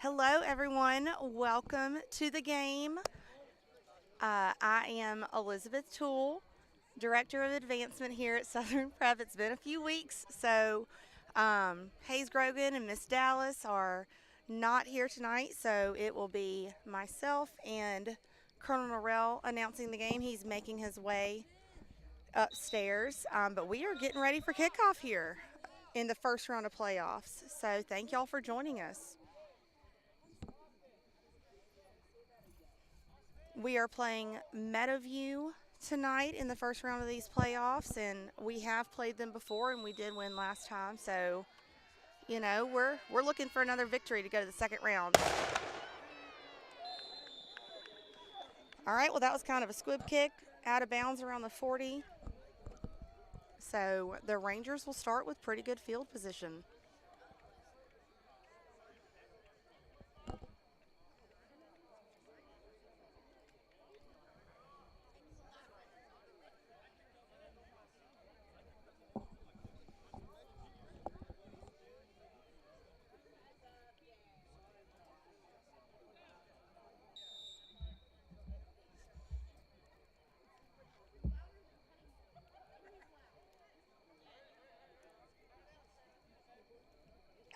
Hello, everyone. Welcome to the game. I am Elizabeth Toole, Director of Advancement here at Southern Prep. It's been a few weeks, so Hayes Grogan and Miss Dallas are not here tonight, so it will be myself and Colonel Morrell announcing the game. He's making his way upstairs, but we are getting ready for kickoff here in the first round of playoffs. So thank y'all for joining us. We are playing Meadowview tonight in the first round of these playoffs, and we have played them before, and we did win last time. So, we're looking for another victory to go to the second round. All right, well, that was kind of a squib kick out of bounds around the 40. So the Rangers will start with pretty good field position.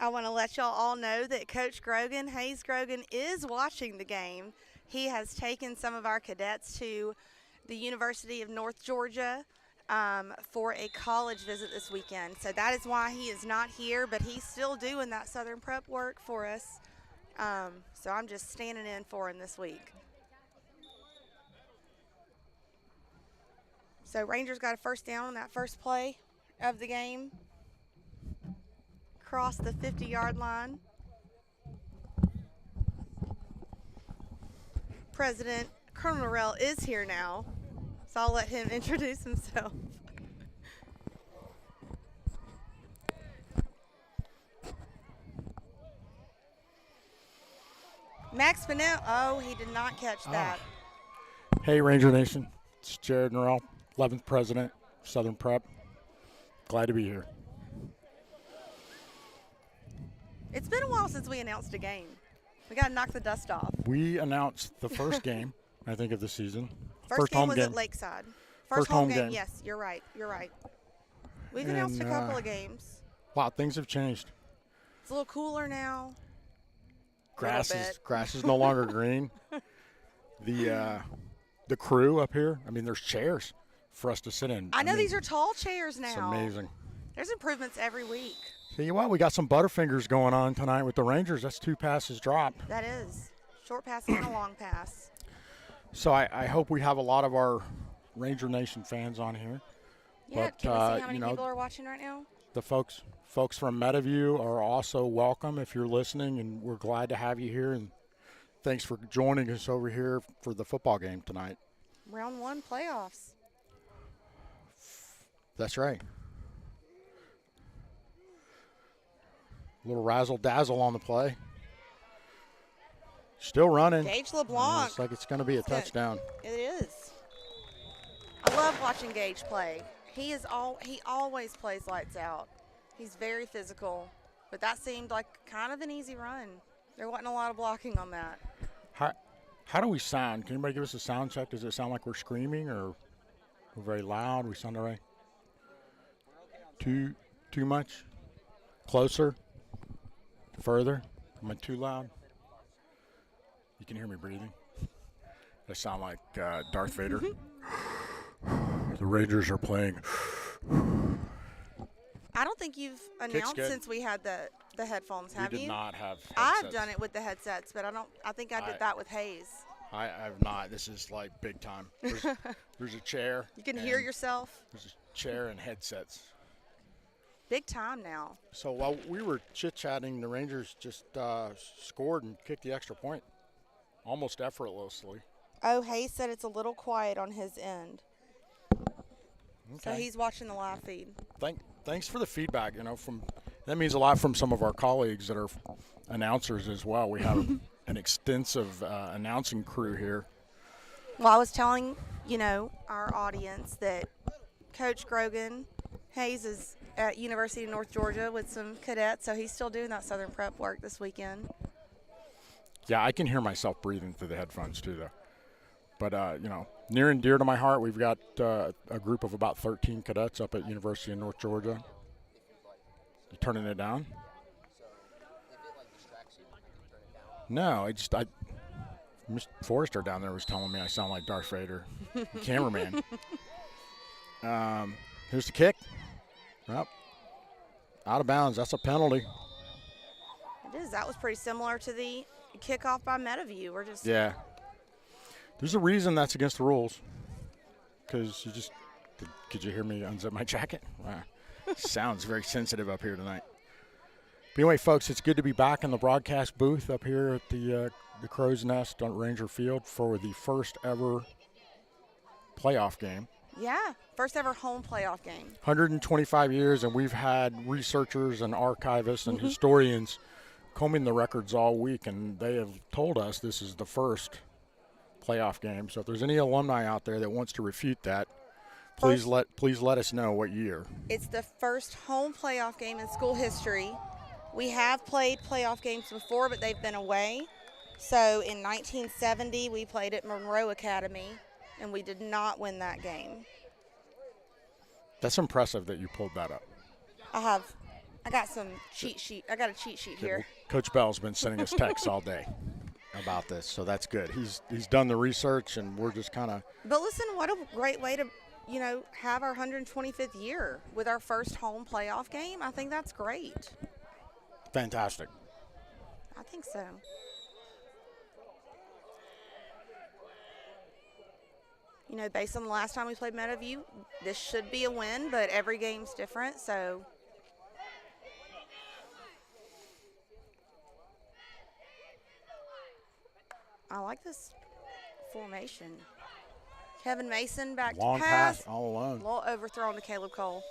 I want to let y'all all know that Coach Grogan, Hayes Grogan, is watching the game. He has taken some of our cadets to the University of North Georgia for a college visit this weekend. So that is why he is not here, but he's still doing that Southern Prep work for us. So I'm just standing in for him this week. So Rangers got a first down on that first play of the game. Across the 50-yard line. President Colonel Morrell is here now, so I'll let him introduce himself. Max Pinnell, oh, he did not catch that. Hey, Ranger Nation. It's Jared Norrell, 11th President, Southern Prep. Glad to be here. It's been a while since we announced a game. We got to knock the dust off. We announced the first game, I think, of the season. First game was at Lakeside. First home game. Yes, you're right. We've announced a couple of games. Wow, things have changed. It's a little cooler now. Grass is no longer green. The crew up here, I mean, there's chairs for us to sit in. I know these are tall chairs now. It's amazing. There's improvements every week. See what? We got some Butterfingers going on tonight with the Rangers. That's 2 passes dropped. That is. Short pass and a long pass. So I hope we have a lot of our Ranger Nation fans on here. Yeah, but, can we see how many people are watching right now? The folks from Meadowview are also welcome if you're listening, and we're glad to have you here. And thanks for joining us over here for the football game tonight. Round 1 playoffs. That's right. A little razzle-dazzle on the play. Still running. Gage LeBlanc. Looks like it's going to be a touchdown. It is. I love watching Gage play. He always plays lights out. He's very physical, but that seemed like kind of an easy run. There wasn't a lot of blocking on that. How do we sound? Can anybody give us a sound check? Does it sound like we're screaming or we're very loud? We sound all right? Too much? Closer? Further? Am I too loud? You can hear me breathing. I sound like Darth Vader. The Rangers are playing. I don't think you've announced since we had the headphones, have you? We did not have headsets. I've done it with the headsets, but I think I did that with Hayes. I have not. This is like big time. There's a chair. You can hear yourself. There's a chair and headsets. Big time now. So while we were chit-chatting, the Rangers just scored and kicked the extra point almost effortlessly. Oh, Hayes said it's a little quiet on his end. Okay. So he's watching the live feed. Thanks for the feedback. That means a lot from some of our colleagues that are announcers as well. We have an extensive announcing crew here. Well, I was telling, our audience that Coach Grogan, Hayes is at University of North Georgia with some cadets, so he's still doing that Southern Prep work this weekend. Yeah, I can hear myself breathing through the headphones too, though. But, near and dear to my heart, we've got a group of about 13 cadets up at University of North Georgia. You turning it down? No, Mr. Forrester down there was telling me I sound like Darth Vader, the cameraman. Here's the kick. Well, out of bounds. That's a penalty. It is. That was pretty similar to the kickoff by Meadowview. Yeah. There's a reason that's against the rules. Because could you hear me unzip my jacket? Wow. Sounds very sensitive up here tonight. But anyway, folks, it's good to be back in the broadcast booth up here at the Crow's Nest on Ranger Field for the first ever playoff game. Yeah, first ever home playoff game. 125 years, and we've had researchers and archivists and historians combing the records all week, and they have told us this is the first playoff game. So if there's any alumni out there that wants to refute that, please let us know what year. It's the first home playoff game in school history. We have played playoff games before, but they've been away. So in 1970, we played at Monroe Academy, and we did not win that game. That's impressive that you pulled that up. I got some cheat sheet. I got a cheat sheet here. Coach Bell's been sending us texts all day about this, so that's good. He's done the research, and we're just kind of. But listen, what a great way to, have our 125th year with our first home playoff game. I think that's great. Fantastic. I think so. Based on the last time we played Meadowview, this should be a win, but every game's different, so. I like this formation. Kevin Mason back Long to pass. All alone. A little overthrown to Caleb Cole.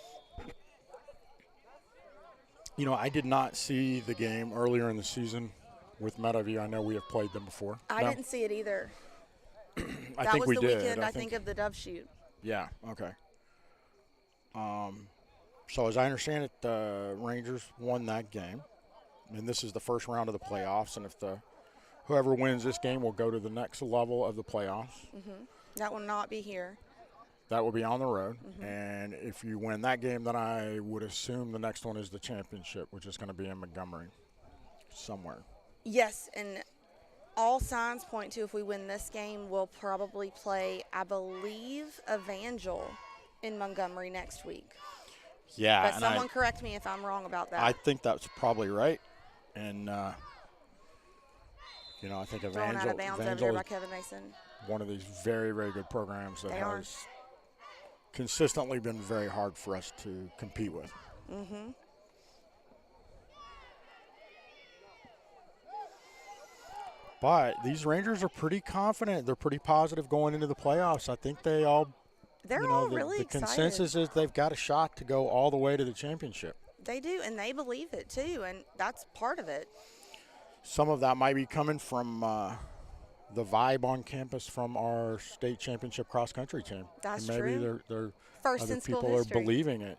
I did not see the game earlier in the season with Meadowview. I know we have played them before. I didn't see it either. I think we did. That was the weekend, I think, of the Dove Shoot. Yeah, okay. So as I understand it, the Rangers won that game. And this is the first round of the playoffs. And if whoever wins this game will go to the next level of the playoffs. Mm-hmm. That will not be here. That will be on the road. Mm-hmm. And if you win that game, then I would assume the next one is the championship, which is going to be in Montgomery somewhere. Yes, and all signs point to if we win this game, we'll probably play, I believe, Evangel in Montgomery next week. Yeah. But someone correct me if I'm wrong about that. I think that's probably right. And, I think Thrown out of bounds over there by Kevin Mason. One of these very, very good programs that They has consistently been very hard for us to compete with. Mm-hmm. But these Rangers are pretty confident. They're pretty positive going into the playoffs. I think they all – They're all really excited. The consensus is they've got a shot to go all the way to the championship. They do, and they believe it too, and that's part of it. Some of that might be coming from the vibe on campus from our state championship cross-country team. That's and maybe true. They're First other in school people history. are believing it,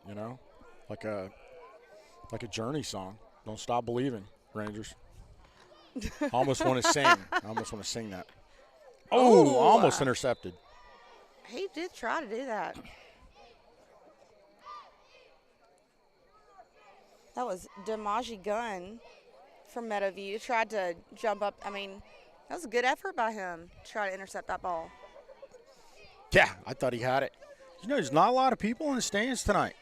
like a Journey song. Don't stop believing, Rangers. Almost want to sing. I almost want to sing that. Oh, almost intercepted. He did try to do that. That was Demaji Gunn from Meadowview. Tried to jump up. I mean, that was a good effort by him to try to intercept that ball. Yeah, I thought he had it. There's not a lot of people in the stands tonight.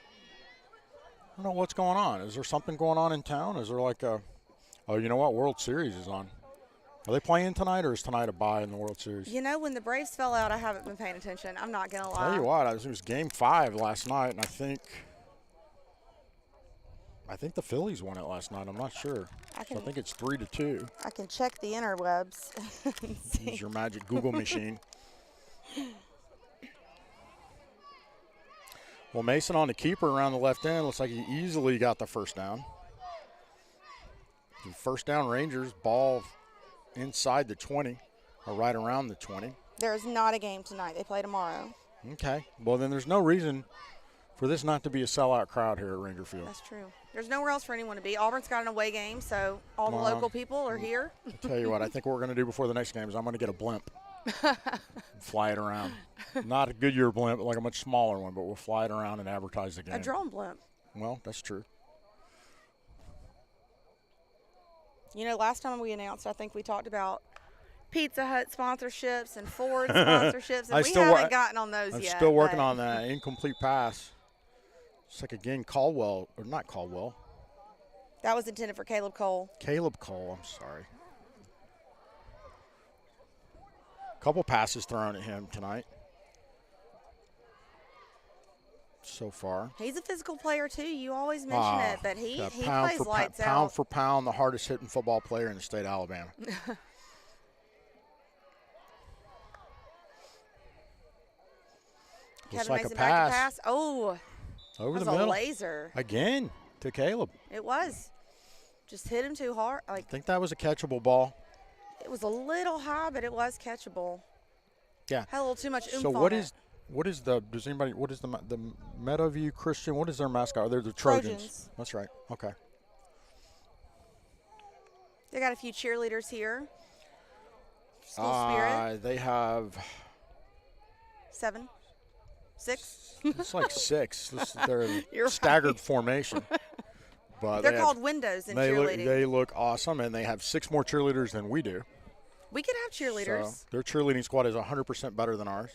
I don't know what's going on. Is there something going on in town? Is there like World Series is on. Are they playing tonight, or is tonight a bye in the World Series? When the Braves fell out, I haven't been paying attention. I'm not going to lie. Tell you what, it was Game 5 last night, and I think the Phillies won it last night. I'm not sure. I think it's 3-2. I can check the interwebs. Use your magic Google machine. Well, Mason on the keeper around the left end. Looks like he easily got the first down. The first down Rangers, ball inside the 20, or right around the 20. There's not a game tonight. They play tomorrow. Okay. Well, then there's no reason for this not to be a sellout crowd here at Ranger Field. That's true. There's nowhere else for anyone to be. Auburn's got an away game, so all the local people are here. I'll tell you what, I think what we're going to do before the next game is I'm going to get a blimp. Fly it around. Not a Goodyear blimp, like a much smaller one, but we'll fly it around and advertise the game. A drone blimp. Well, that's true. You know, last time we announced, I think we talked about Pizza Hut sponsorships and Ford sponsorships, and we haven't gotten on those yet. I'm still working on that. Incomplete pass. It's like, again, Caldwell, or not Caldwell. That was intended for Caleb Cole. Caleb Cole, I'm sorry. Couple passes thrown at him tonight so far. He's a physical player, too. You always mention it, but he plays lights out. Pound for pound, the hardest hitting football player in the state of Alabama. Looks like a pass. Oh, over the that was middle. A laser. Again to Caleb. It was. Just hit him too hard. I think that was a catchable ball. It was a little high, but it was catchable. Yeah. Had a little too much oomph so on what it. is the Meadowview Christian? What is their mascot? They're the Trojans. That's right. Okay. They got a few cheerleaders here. School spirit. They have 7, 6. It's like 6. They're a staggered formation. But they're called windows in cheerleading. They look awesome, and they have 6 more cheerleaders than we do. We could have cheerleaders. So their cheerleading squad is 100% better than ours.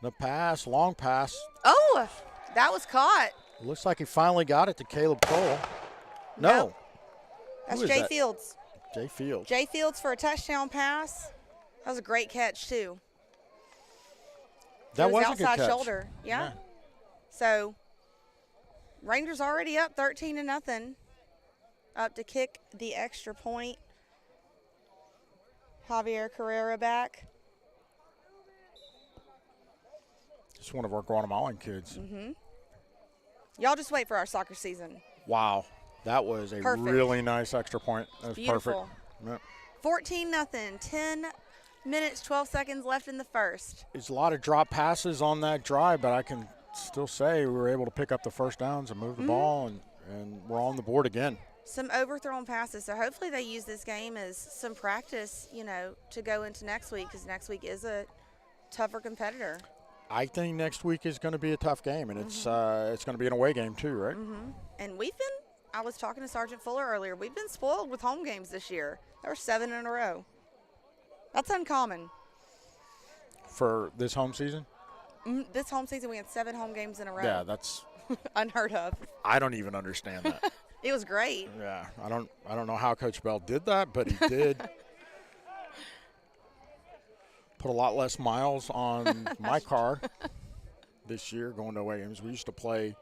The pass, long pass. Oh, that was caught. Looks like he finally got it to Caleb Cole. No. Nope. That's Jay Fields. Jay Fields. Jay Fields for a touchdown pass. That was a great catch, too. That was a outside good catch. Shoulder. Yeah. So Rangers already up 13-0. Up to kick the extra point. Javier Carrera back. It's one of our Guatemalan kids. Mm-hmm. Y'all just wait for our soccer season. Wow. That was a really nice extra point. That was beautiful. Perfect. Yeah. 14-0. 10 minutes, 12 seconds left in the first. There's a lot of drop passes on that drive, but I can still say we were able to pick up the first downs and move the ball, and we're on the board again. Some overthrown passes, so hopefully they use this game as some practice, to go into next week, because next week is a tougher competitor. I think next week is going to be a tough game, and it's going to be an away game too, right? Mm-hmm. And I was talking to Sergeant Fuller earlier, we've been spoiled with home games this year. There were 7 in a row. That's uncommon. For this home season? This home season we had 7 home games in a row. Yeah, that's unheard of. I don't even understand that. It was great. Yeah, I don't know how Coach Bell did that, but he did. Put a lot less miles on my car this year going to away games. We used to play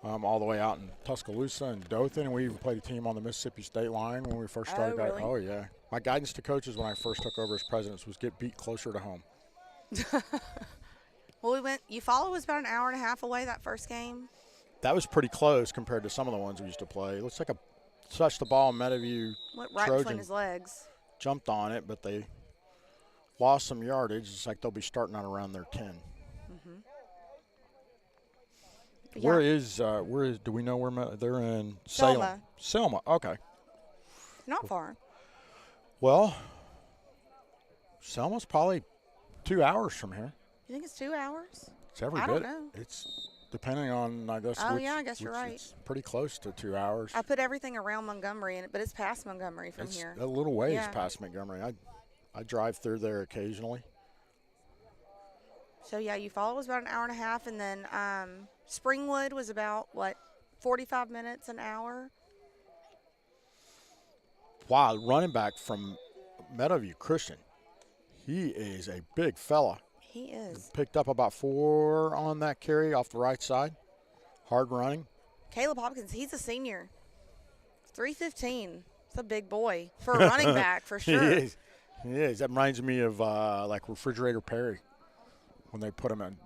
all the way out in Tuscaloosa and Dothan, and we even played a team on the Mississippi state line when we first started. Oh, really? Oh, yeah. My guidance to coaches when I first took over as president was get beat closer to home. Well, Eufaula was about an hour and a half away that first game. That was pretty close compared to some of the ones we used to play. It looks like touched the ball, Meadowview right Trojan between his legs. Jumped on it, but they lost some yardage. It's like they'll be starting out around their 10. Mm-hmm. Yeah. Where is, do we know where they're in? Salem. Selma, okay. Not far. Well, Selma's probably 2 hours from here. You think it's 2 hours? It's every bit. I don't know. It's depending on, I guess. I guess you're right. It's pretty close to 2 hours. I put everything around Montgomery in it, but it's past Montgomery from here. A little ways past Montgomery. I drive through there occasionally. So, yeah, Eufaula was about an hour and a half, and then Springwood was about, 45 minutes, an hour? Wow, running back from Meadowview Christian. He is a big fella. He is. Picked up about 4 on that carry off the right side. Hard running. Caleb Hopkins, he's a senior. 315. It's a big boy for a running back, for sure. He is. That reminds me of like Refrigerator Perry when they put him in.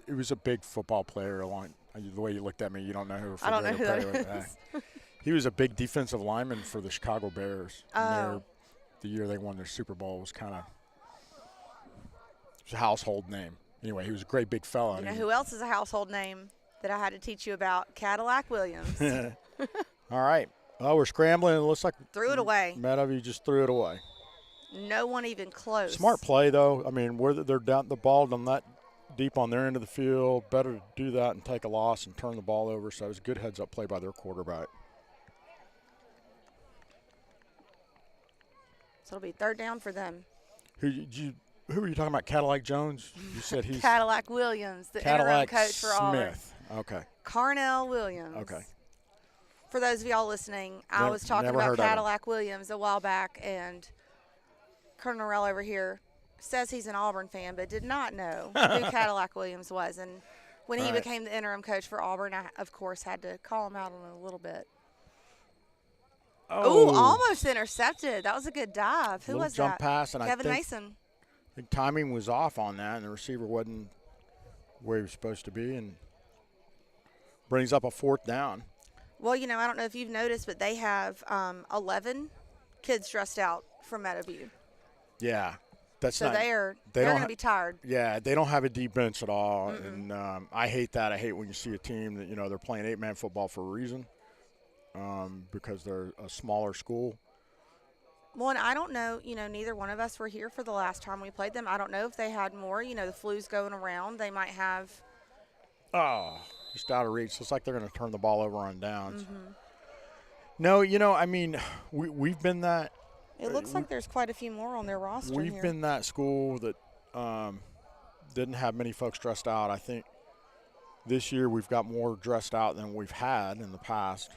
It was a big football player. The way you looked at me, you don't know who Refrigerator Perry was. He was a big defensive lineman for the Chicago Bears. Oh. The year they won their Super Bowl was kind of a household name. anyway, he was a great big fella. You know who else is a household name that I had to teach you about? Cadillac Williams. All right. Oh, we're scrambling. It looks like Threw it away. Meadowview just threw it away. No one even close. Smart play, though. I mean, they're down the ball on that deep on their end of the field. Better to do that and take a loss and turn the ball over. So it was a good heads-up play by their quarterback. So it'll be third down for them. Who were you talking about? Cadillac Jones? You said he's Cadillac Williams, the Cadillac interim coach for Auburn. Smith. Okay. Carnell Williams. Okay. For those of y'all listening, I was talking about Cadillac Williams a while back, and Colonel Norrell over here says he's an Auburn fan, but did not know who Cadillac Williams was. And when he became the interim coach for Auburn, I, of course, had to call him out on it a little bit. Oh, almost intercepted. That was a good dive. Who was jump that? Pass, and Kevin I Mason. think timing was off on that, and the receiver wasn't where he was supposed to be, and brings up a fourth down. Well, you know, I don't know if you've noticed, but they have 11 kids dressed out from Meadowview. Yeah, that's so not. they're they going to be tired. Yeah, they don't have a deep bench at all, and I hate that. I hate when you see a team that they're playing 8-man football for a reason, because they're a smaller school. Well, and I don't know. Neither one of us were here for the last time we played them. I don't know if they had more. The flu's going around. They might have. Oh, just out of reach. Looks like they're going to turn the ball over on downs. No, I mean, we've been that. It looks like there's quite a few more on their roster. We've been that school that didn't have many folks dressed out. I think this year we've got more dressed out than we've had in the past.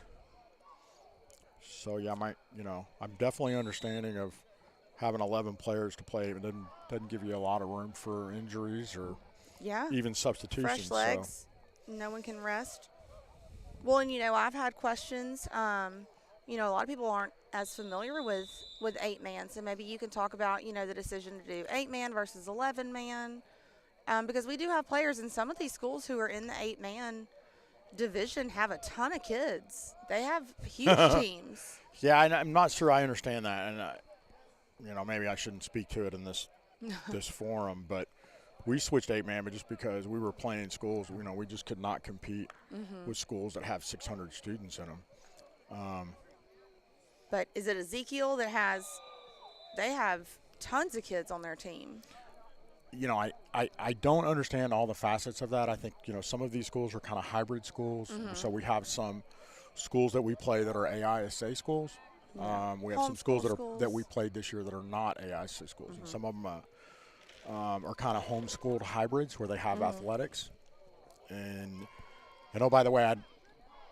So, yeah, I'm definitely understanding of having 11 players to play. It doesn't give you a lot of room for injuries or even substitutions. Fresh legs. So. No one can rest. Well, and, I've had questions. A lot of people aren't as familiar with 8-man, so maybe you can talk about, the decision to do 8-man versus 11-man, because we do have players in some of these schools who are in the 8-man division have a ton of kids. They have huge teams. Yeah, I'm not sure I understand that, and maybe I shouldn't speak to it in this forum, but we switched 8-man, but just because we were playing schools, we just could not compete with schools that have 600 students in them. But is it Ezekiel that they have tons of kids on their team? I don't understand all the facets of that. I think, some of these schools are kind of hybrid schools. So we have some schools that we play that are AISA schools. Yeah. We have some schools that we played this year that are not AISA schools. And some of them are kind of homeschooled hybrids where they have athletics. And by the way,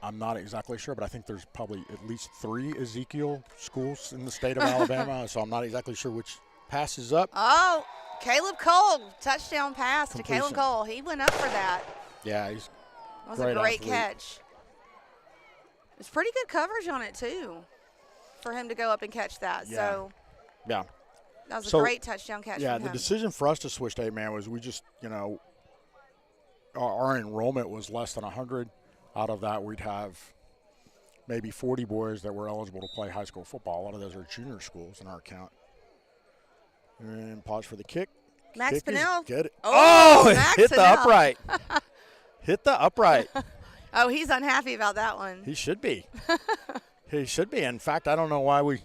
I'm not exactly sure, but I think there's probably at least 3 Ezekiel schools in the state of Alabama. So I'm not exactly sure which passes up. Oh, Caleb Cole, touchdown pass to Caleb Cole. He went up for that. Yeah, that was a great catch. It's pretty good coverage on it, too, for him to go up and catch that. Yeah. So, yeah, that was a great touchdown catch. Yeah, from the him. decision for us to switch to 8-man was we just, our enrollment was less than 100. Out of that, we'd have maybe 40 boys that were eligible to play high school football. A lot of those are junior schools in our count. And pause for the kick. Max Pinnell. Get it. Oh, Max hit the Pinnell. upright. Hit the upright. Oh, he's unhappy about that one. He should be. He should be. In fact, I don't know why we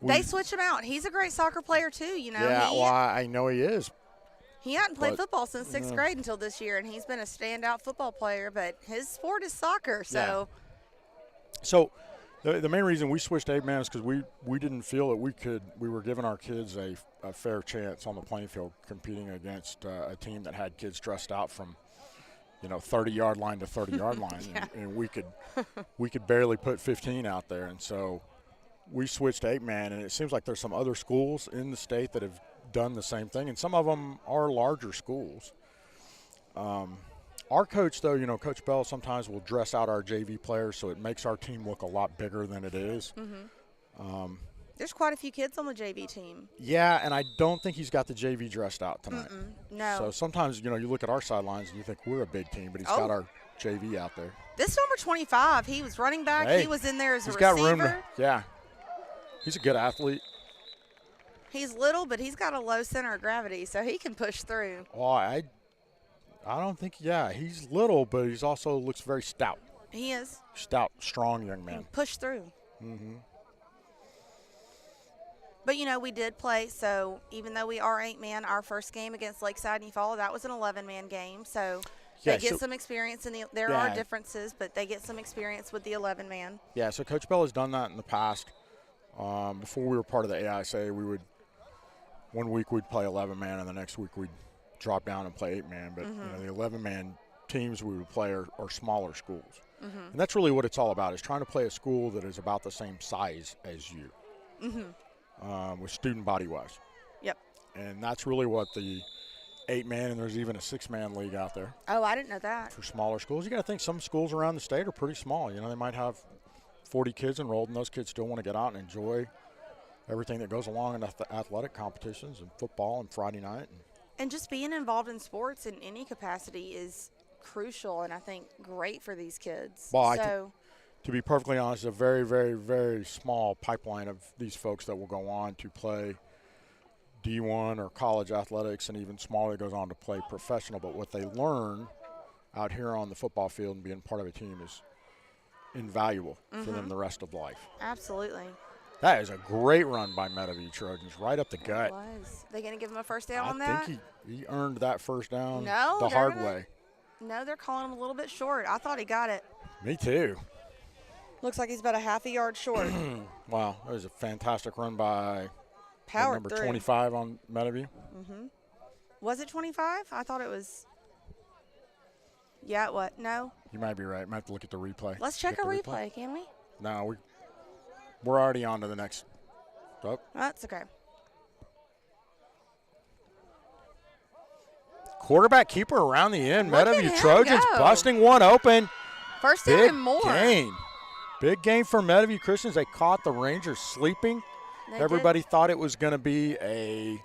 they switch him out. He's a great soccer player, too, Yeah, I know he is. He hadn't played football since 6th grade until this year, and he's been a standout football player, but his sport is soccer, so. Yeah. So the main reason we switched to 8-man is because we didn't feel that we were giving our kids a fair chance on the playing field competing against a team that had kids dressed out from 30-yard line to 30-yard line, Yeah. and we could barely put 15 out there, and so we switched to 8-man, and it seems like there's some other schools in the state that have done the same thing, and some of them are larger schools. Our coach, though, Coach Bell sometimes will dress out our JV players so it makes our team look a lot bigger than it is. There's quite a few kids on the JV team. Yeah, and I don't think he's got the JV dressed out tonight. No. So sometimes, you look at our sidelines and you think we're a big team, but he's got our JV out there. This number 25, he was running back. Hey, he was in there as a he's receiver. got room to, yeah. He's a good athlete. He's little, but he's got a low center of gravity, so he can push through. Well, I don't think, yeah, he's little, but he's also looks very stout. He is. Stout, strong young He man. can push through. Mm-hmm. But, we did play. So even though we are 8-man, our first game against Lakeside and Eufaula, that was an 11-man game. So they get some experience in there are differences, but they get some experience with the 11-man. Yeah, so Coach Bell has done that in the past. Before we were part of the AISA, one week we'd play 11-man, and the next week we'd drop down and play 8-man. But the 11-man teams we would play are smaller schools. And that's really what it's all about, is trying to play a school that is about the same size as you, with student body-wise. Yep. And that's really what the 8-man, and there's even a 6-man league out there. Oh, I didn't know that. For smaller schools. You got to think some schools around the state are pretty small. They might have 40 kids enrolled, and those kids still want to get out and enjoy everything that goes along in athletic competitions and football and Friday night. And just being involved in sports in any capacity is crucial and I think great for these kids. Well, to be perfectly honest, a very, very, very small pipeline of these folks that will go on to play D1 or college athletics, and even smaller goes on to play professional. But what they learn out here on the football field and being part of a team is invaluable for them the rest of life. Absolutely. That is a great run by Meadowview Trojans, right up the gut. It was. They going to give him a first down on that? I think he earned that first down the hard way. No, they're calling him a little bit short. I thought he got it. Me too. Looks like he's about a half a yard short. Wow, that was a fantastic run by number 25 on Meadowview. Was it 25? I thought it was. Yeah, what? No? You might be right. Might have to look at the replay. Let's check a replay, can we? No, we're already on to the next. Oh. That's okay. Quarterback keeper around the end. Meadowview Trojans go. busting one open. First down and more. Big game for Meadowview Christians. They caught the Rangers sleeping. Everybody thought it was going to be a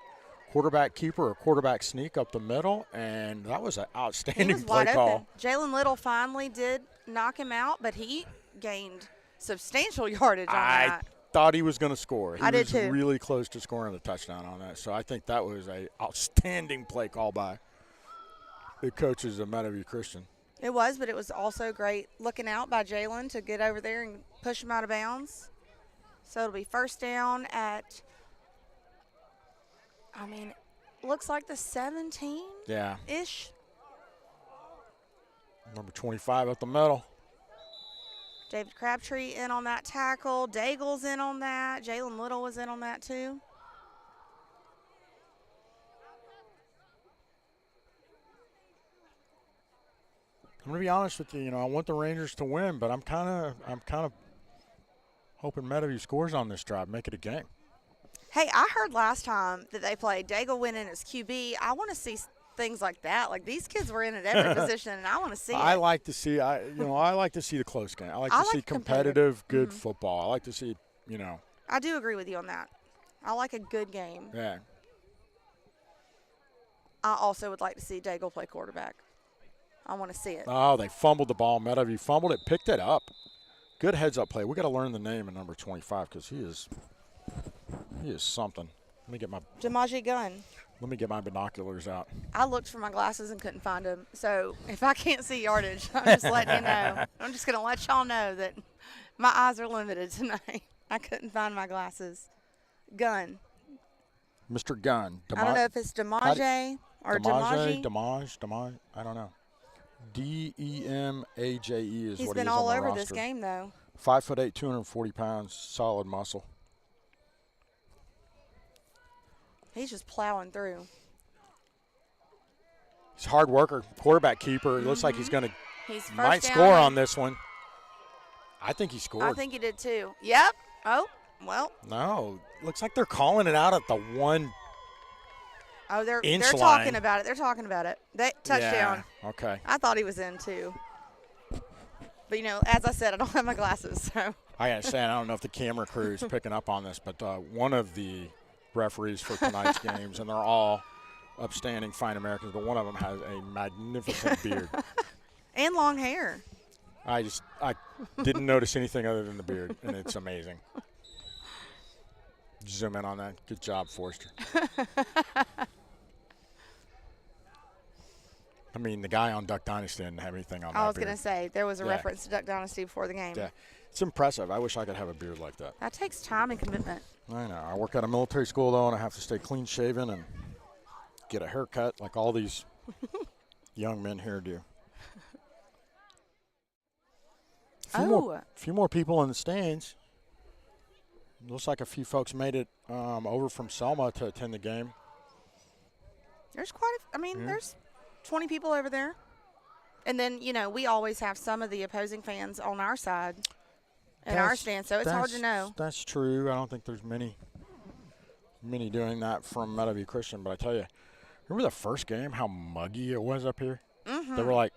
quarterback keeper or quarterback sneak up the middle, and that was an outstanding play call. Jalen Little finally did knock him out, but he gained substantial yardage on that. I thought he was going to score. I did too. He was really close to scoring the touchdown on that, so I think that was an outstanding play call by the coaches of Meadowview Christian. It was, but it was also great looking out by Jalen to get over there and push him out of bounds. So it'll be first down at, looks like the 17-ish. Yeah. Number 25 up the middle. David Crabtree in on that tackle. Daigle's in on that. Jalen Little was in on that too. I'm going to be honest with you. I want the Rangers to win, but I'm kind of hoping Meadowview scores on this drive, make it a game. Hey, I heard last time that they played, Daigle went in as QB. I want to see things like that. Like, these kids were in at every position, and I want to see it. I like to see the close game. I like to see competitive, good football. I like to see, I do agree with you on that. I like a good game. Yeah. I also would like to see Daigle play quarterback. I want to see it. Oh, they fumbled the ball. Meadowview fumbled it, picked it up. Good heads-up play. We got to learn the name of number 25 because he is something. Let me get my binoculars out. I looked for my glasses and couldn't find them. So if I can't see yardage, I'm just letting you know. I'm just going to let y'all know that my eyes are limited tonight. I couldn't find my glasses. Gunn. Mr. Gunn. I don't know if it's Demaje or Demaje. Demaj. I don't know. Demaje is what he is on the roster. He's been all over this game, though. 5'8", 240 pounds, solid muscle. He's just plowing through. He's a hard worker, quarterback keeper. It looks like he's might score on this one. I think he scored. I think he did too. Yep. Oh, well. No, looks like they're calling it out at the 1. Oh, they're line. talking about it. They're talking about it. Touchdown. Yeah, okay. I thought he was in too. But, as I said, I don't have my glasses. So I got to say, I don't know if the camera crew is picking up on this, but one of the referees for tonight's games, and they're all upstanding, fine Americans, but one of them has a magnificent beard. And long hair. I didn't notice anything other than the beard, and it's amazing. Zoom in on that. Good job, Forrester. I mean, the guy on Duck Dynasty didn't have anything on that I was beard. going to say, there was a Yeah. reference to Duck Dynasty before the game. Yeah. It's impressive. I wish I could have a beard like that. That takes time and commitment. I know. I work at a military school, though, and I have to stay clean-shaven and get a haircut like all these young men here do. A few more people in the stands. Looks like a few folks made it over from Selma to attend the game. There's there's 20 people over there. And then, we always have some of the opposing fans on our side in our stand, so it's hard to know. That's true. I don't think there's many doing that from Meadowview Christian, but I tell you, remember the first game, how muggy it was up here? Mm-hmm. They were like...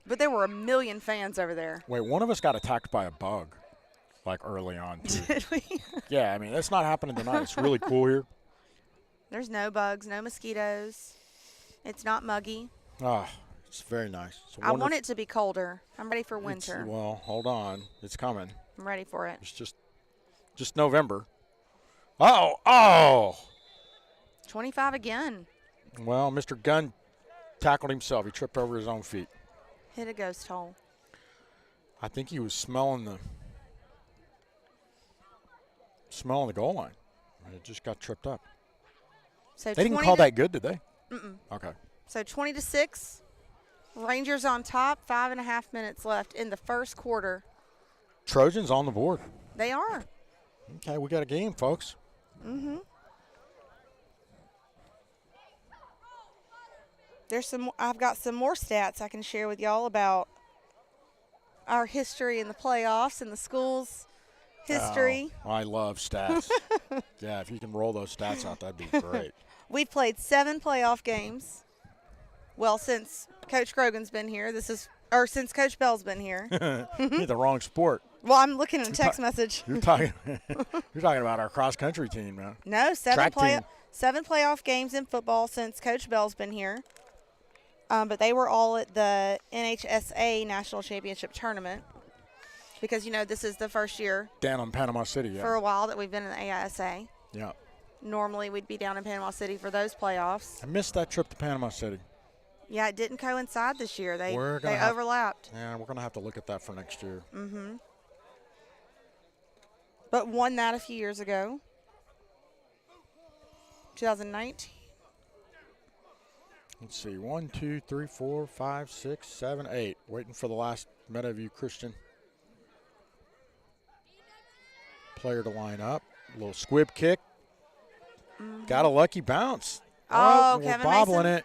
But there were a million fans over there. Wait, one of us got attacked by a bug, like early on, too. Did we? Yeah, I mean, that's not happening tonight. It's really cool here. There's no bugs, no mosquitoes. It's not muggy. Ah, it's very nice. I want it to be colder. I'm ready for winter. Well, hold on. It's coming. I'm ready for it. It's just November. Oh! 25 again. Well, Mr. Gunn tackled himself. He tripped over his own feet. Hit a ghost hole. I think he was smelling the goal line. And it just got tripped up. So they didn't call that good, did they? Mm-mm. Okay. So 20-6. Rangers on top. 5.5 minutes left in the first quarter. Trojans on the board. They are. Okay, we got a game, folks. Mm-hmm. I've got some more stats I can share with y'all about our history in the playoffs and the school's history. Oh, I love stats. Yeah, if you can roll those stats out, that'd be great. We've played 7 playoff games. Well, since Coach Grogan's been here, since Coach Bell's been here. You're the wrong sport. Well, I'm looking at a text message. You're talking about our cross country team now. No, 7 playoff games in football since Coach Bell's been here. But they were all at the NHSA National Championship Tournament because, this is the first year. Down in Panama City, yeah. For a while that we've been in the AISA. Yeah. Normally we'd be down in Panama City for those playoffs. I missed that trip to Panama City. Yeah, it didn't coincide this year. They overlapped. Yeah, we're going to have to look at that for next year. Mm-hmm. But won that a few years ago. 2019. Let's see, 1, 2, 3, 4, 5, 6, 7, 8. Waiting for the last Meadowview Christian player to line up. A little squib kick. Mm-hmm. Got a lucky bounce. Oh, we're Kevin bobbling Mason. it.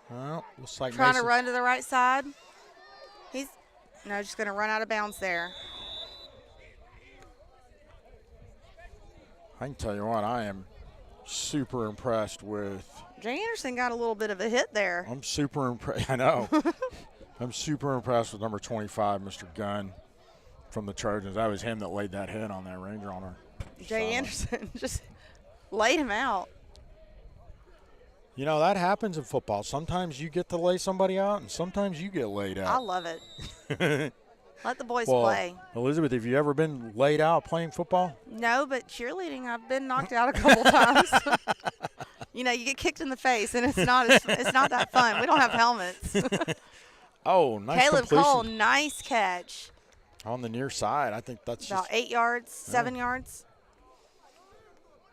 Well, looks like trying Mason. to run to the right side. He's just going to run out of bounds there. I can tell you what, I am super impressed with. Jay Anderson got a little bit of a hit there. I'm super impressed. I know. I'm super impressed with number 25, Mr. Gunn from the Trojans. That was him that laid that hit on that Ranger on her. Jay Anderson just laid him out. That happens in football. Sometimes you get to lay somebody out, and sometimes you get laid out. I love it. Let the boys play. Elizabeth, have you ever been laid out playing football? No, but cheerleading, I've been knocked out a couple times. You get kicked in the face, and it's not that fun. We don't have helmets. Oh, nice Caleb completion. Cole, nice catch. On the near side. I think that's about 8 yards, 7 yards.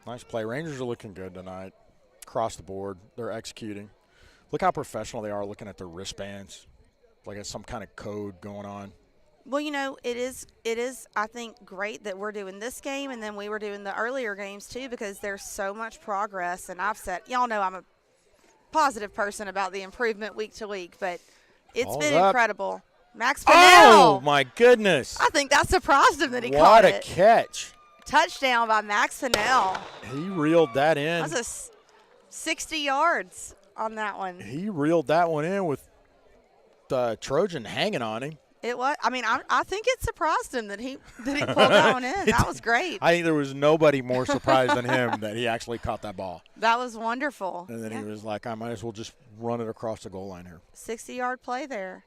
Nice play. Rangers are looking good tonight. Across the board, they're executing. Look how professional they are looking at their wristbands. Like it's some kind of code going on. Well, it is, I think, great that we're doing this game, and then we were doing the earlier games, too, because there's so much progress. And I've said, y'all know I'm a positive person about the improvement week to week, but it's been incredible. Max Pinnell. Oh, my goodness. I think that surprised him that he caught it. What a catch. Touchdown by Max Pinnell. He reeled that in. That was 60 yards on that one. He reeled that one in with the Trojan hanging on him. It was. I think it surprised him that he pulled that one in. That was great. I think there was nobody more surprised than him that he actually caught that ball. That was wonderful. And then he was like, I might as well just run it across the goal line here. 60-yard play there.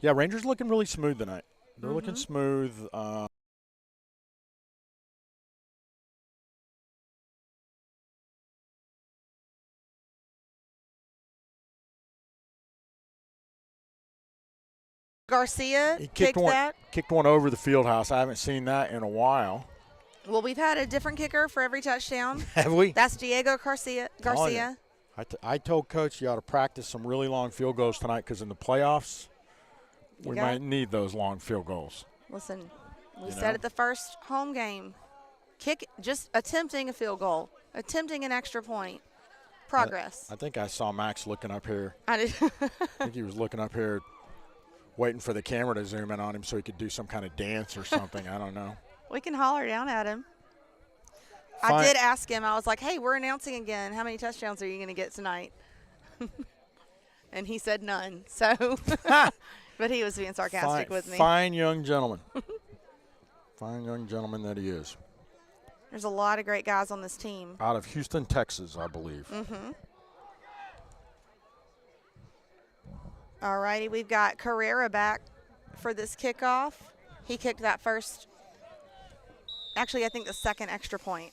Yeah, Rangers looking really smooth tonight. They're looking smooth. Garcia He kicked that. Kicked one over the field house. I haven't seen that in a while. Well, we've had a different kicker for every touchdown. Have we? That's Diego Garcia. I told Coach you ought to practice some really long field goals tonight because in the playoffs, we might need those long field goals. Listen, we said at the first home game, just attempting a field goal, attempting an extra point. Progress. I think I saw Max looking up here. I did. I think he was looking up here waiting for the camera to zoom in on him so he could do some kind of dance or something. I don't know. We can holler down at him. I did ask him. I was like, hey, we're announcing again. How many touchdowns are you going to get tonight? And he said none. So, but he was being sarcastic with me. Fine young gentleman. Fine young gentleman that he is. There's a lot of great guys on this team. Out of Houston, Texas, I believe. All righty, we've got Carrera back for this kickoff. He kicked that first. Actually, I think the second extra point.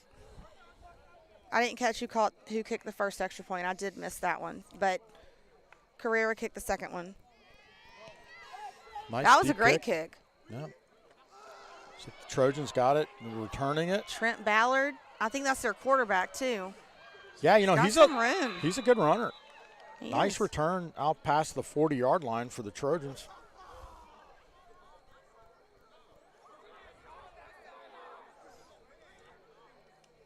I didn't catch who kicked the first extra point. I did miss that one, but Carrera kicked the second one. Nice that was a great kick. Yeah. So the Trojans got it and returning it. Trent Ballard, I think that's their quarterback too. Yeah, he's a good runner. Nice return out past the 40-yard line for the Trojans.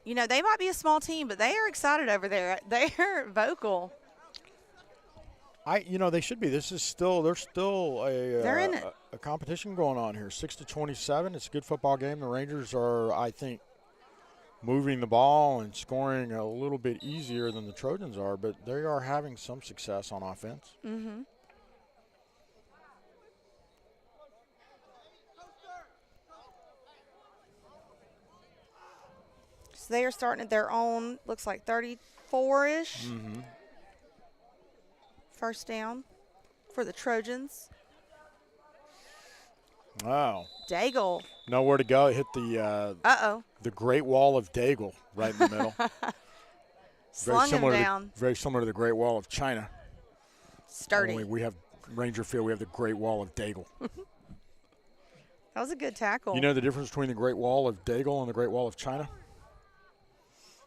They might be a small team, but they are excited over there. They're vocal. They should be. There's still They're in it. A competition going on here. 6-27. It's a good football game. The Rangers are, I think, moving the ball and scoring a little bit easier than the Trojans are, but they are having some success on offense. So they are starting at their own, looks like 34-ish. First down for the Trojans. Wow. Daigle. Nowhere to go. It hit the Great Wall of Daigle right in the middle. Slung him down. Very similar to the Great Wall of China. Sturdy. Only we have Ranger Field. We have the Great Wall of Daigle. That was a good tackle. You know the difference between the Great Wall of Daigle and the Great Wall of China?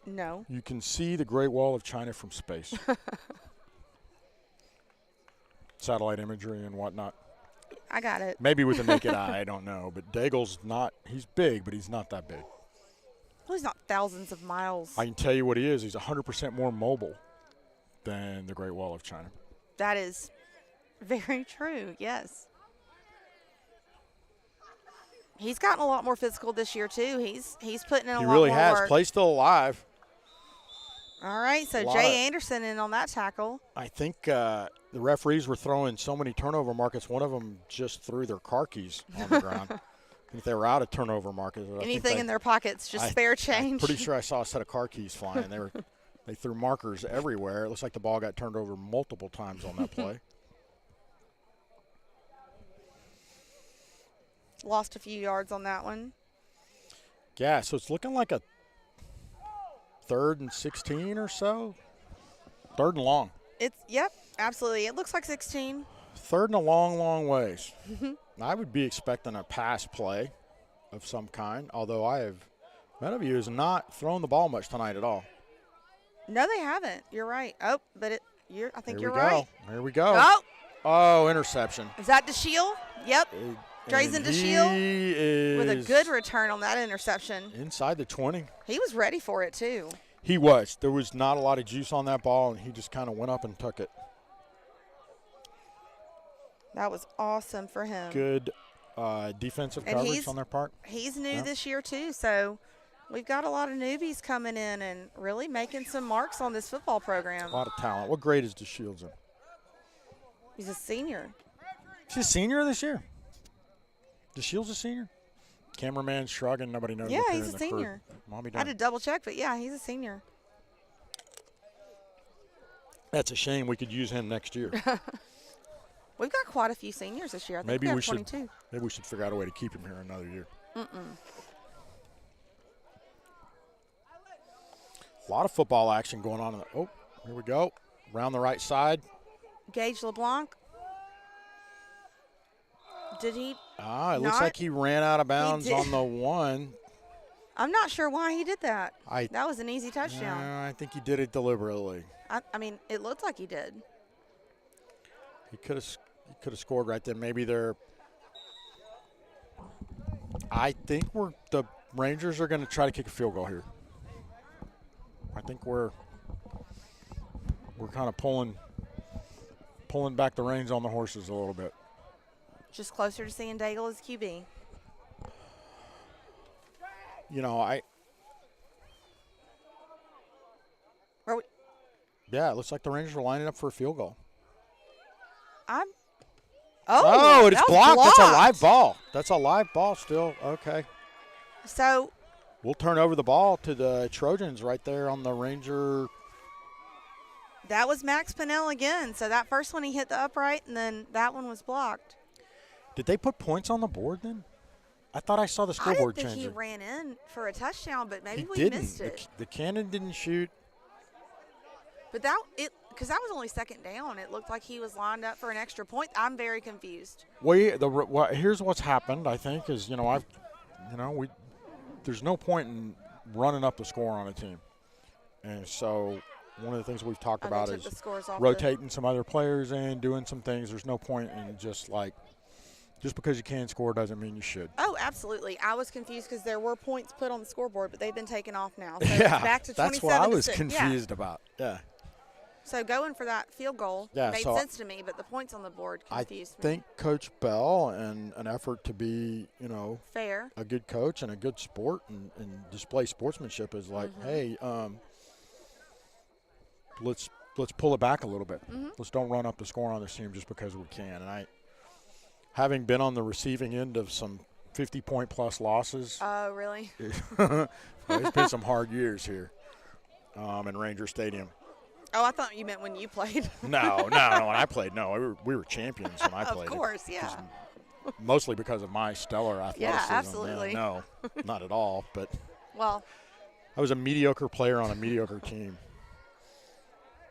No. You can see the Great Wall of China from space. Satellite imagery and whatnot. I got it. Maybe with the naked eye, I don't know. But Daigle's he's big, but he's not that big. Well, he's not thousands of miles. I can tell you what he is. He's 100% more mobile than the Great Wall of China. That is very true, yes. He's gotten a lot more physical this year, too. He's putting in a lot more work. He really has. Play's still alive. All right, so Jay Anderson in on that tackle. I think the referees were throwing so many turnover markers, one of them just threw their car keys on the ground. I think they were out of turnover markers. Anything in their pockets, just spare change. I'm pretty sure I saw a set of car keys flying. They threw markers everywhere. It looks like the ball got turned over multiple times on that play. Lost a few yards on that one. Yeah, so it's looking like a 3rd and 16 or so. 3rd and long. Yep, absolutely. It looks like 16. 3rd and a long, long ways. I would be expecting a pass play of some kind, although Meadowview has not thrown the ball much tonight at all. No, they haven't. You're right. Oh, but I think you're right. Here we go. Oh, interception. Is that DeShield? Yep. Drazen DeShield with a good return on that interception. Inside the 20. He was ready for it, too. He was. There was not a lot of juice on that ball, and he just kind of went up and took it. That was awesome for him. Good defensive coverage on their part. He's new this year, too, so we've got a lot of newbies coming in and really making some marks on this football program. A lot of talent. What grade is DeShields in? He's a senior. He's a senior this year? DeShields a senior? Cameraman shrugging. Nobody knows. Yeah, he's a senior. I had to double check, but yeah, he's a senior. That's a shame. We could use him next year. We've got quite a few seniors this year. I think maybe we have 22. Maybe we should figure out a way to keep him here another year. A lot of football action going on. Oh, here we go. Around the right side. Gage LeBlanc. Did he? It looks like he ran out of bounds on the one. I'm not sure why he did that. That was an easy touchdown. I think he did it deliberately. I mean, it looked like he did. He could have scored right then. Maybe they're. I think the Rangers are going to try to kick a field goal here. I think we're kind of pulling back the reins on the horses a little bit. Just closer to seeing Daigle as QB. You know, yeah, it looks like the Rangers are lining up for a field goal. It's blocked. That's a live ball. That's a live ball still. Okay. So we'll turn over the ball to the Trojans right there on the Ranger. That was Max Pinnell again. So that first one he hit the upright, and then that one was blocked. Did they put points on the board then? I thought I saw the scoreboard changing. I didn't think he ran in for a touchdown, but maybe we missed it. The cannon didn't shoot. But because that was only second down. It looked like he was lined up for an extra point. I'm very confused. Here's what's happened. I think is there's no point in running up the score on a team, and so one of the things we've talked about is rotating some other players in, doing some things. There's no point in just because you can score doesn't mean you should. Oh, absolutely. I was confused because there were points put on the scoreboard, but they've been taken off now. So yeah, back to 27 that's what I was 6. confused about. Yeah. So going for that field goal made sense to me, but the points on the board confused me. I think Coach Bell, in an effort to be, fair, a good coach and a good sport and display sportsmanship, is like, hey, let's pull it back a little bit. Let's don't run up the score on this team just because we can. And having been on the receiving end of some 50-point-plus losses. Oh, really? It's been some hard years here in Ranger Stadium. Oh, I thought you meant when you played. No, when I played. No, we were champions when I played. Of course, yeah. Mostly because of my stellar athleticism. Yeah, absolutely. No, not at all. But well, I was a mediocre player on a mediocre team.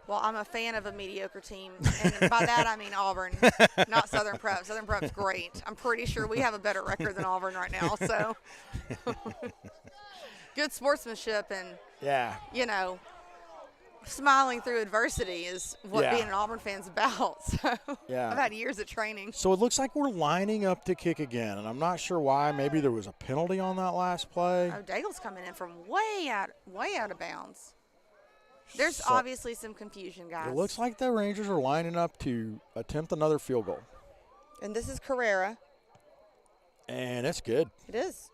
Well, I'm a fan of a mediocre team, and by that I mean Auburn, not Southern Prep. Southern Prep's great. I'm pretty sure we have a better record than Auburn right now. So good sportsmanship and smiling through adversity is what being an Auburn fan's about. So I've had years of training. So it looks like we're lining up to kick again, and I'm not sure why. Maybe there was a penalty on that last play. Oh, Daigle's coming in from way out of bounds. There's obviously some confusion, guys. It looks like the Rangers are lining up to attempt another field goal. And this is Carrera. And it's good. It is.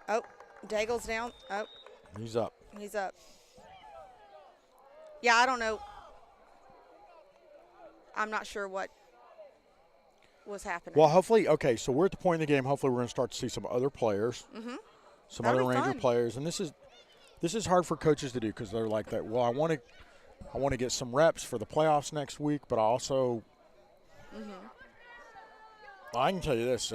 Oh, Daigle's down. Oh. He's up. Yeah, I don't know. I'm not sure what was happening. Well, hopefully, so we're at the point in the game. Hopefully we're going to start to see some other players, some other Ranger players. And this is hard for coaches to do because they're like that. Well, I want to get some reps for the playoffs next week, but I also I can tell you this.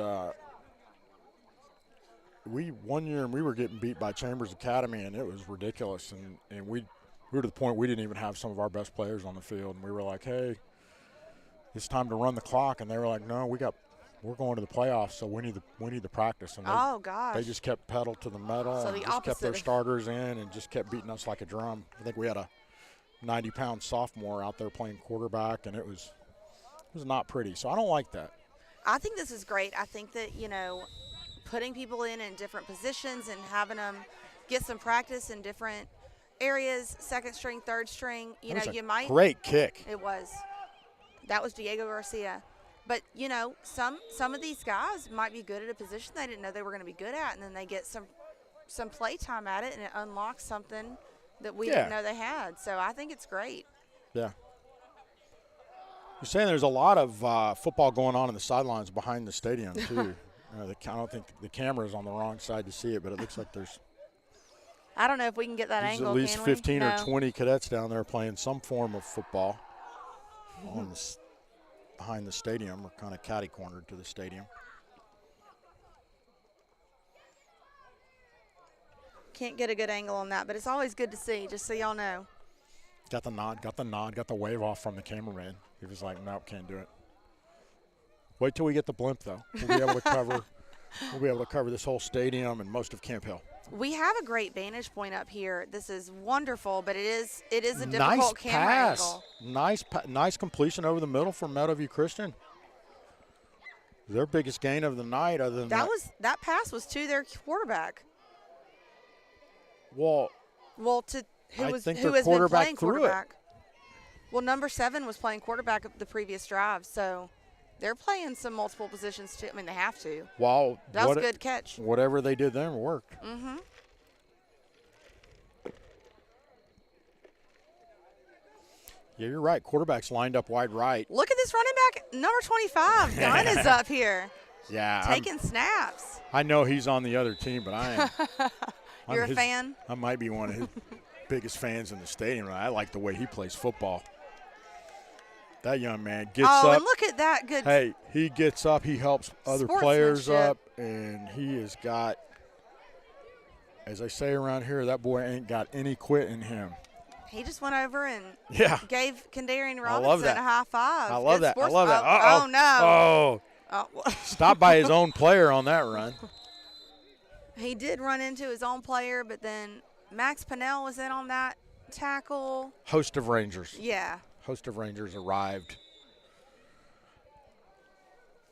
One year we were getting beat by Chambers Academy, and it was ridiculous. And we were to the point we didn't even have some of our best players on the field, and we were like, hey, it's time to run the clock. And they were like, no, we're going to the playoffs, so we need the practice. And they just kept pedal to the metal and just kept their starters in and just kept beating us like a drum. I think we had a 90-pound sophomore out there playing quarterback, and it was not pretty. So I don't like that. I think this is great. I think that, putting people in different positions and having them get some practice in different areas, second string, third string, great kick. It was. That was Diego Garcia. But, some of these guys might be good at a position they didn't know they were going to be good at, and then they get some play time at it, and it unlocks something that we didn't know they had. So I think it's great. Yeah. You're saying there's a lot of football going on in the sidelines behind the stadium, too. I don't think the camera is on the wrong side to see it, but it looks like there's I don't know if we can get that angle, at least 15 or 20 cadets down there playing some form of football behind the stadium, or kind of catty-cornered to the stadium. Can't get a good angle on that, but it's always good to see, just so y'all know. Got the nod, got the wave off from the cameraman. He was like, nope, can't do it. Wait till we get the blimp, though. We'll be able to cover. We'll be able to cover this whole stadium and most of Camp Hill. We have a great vantage point up here. This is wonderful, but it is a difficult Nice camera pass. angle. Nice completion over the middle from Meadowview Christian. Their biggest gain of the night, other than that pass was to their quarterback. Well, to who I has think been their quarterback playing threw it. quarterback. Well, number 7 was playing quarterback the previous drive, so they're playing some multiple positions too. I mean, they have to. Wow, that was a good catch. Whatever they did there worked. Mm-hmm. Yeah, you're right. Quarterback's lined up wide right. Look at this running back, number 25. Gunn is up here. Yeah, taking snaps. I know he's on the other team, but I am. You're a fan? I might be one of his biggest fans in the stadium. I like the way he plays football. That young man gets up. Oh, and look at that good. Hey, he gets up. He helps other players up, and he has got, as I say around here, that boy ain't got any quit in him. He just went over and gave Kendarian I love Robinson that. a high five. I love that. I love that. Oh, no. Oh. Stopped by his own player on that run. He did run into his own player, but then Max Pinnell was in on that tackle. Host of Rangers. Yeah. Host of Rangers arrived.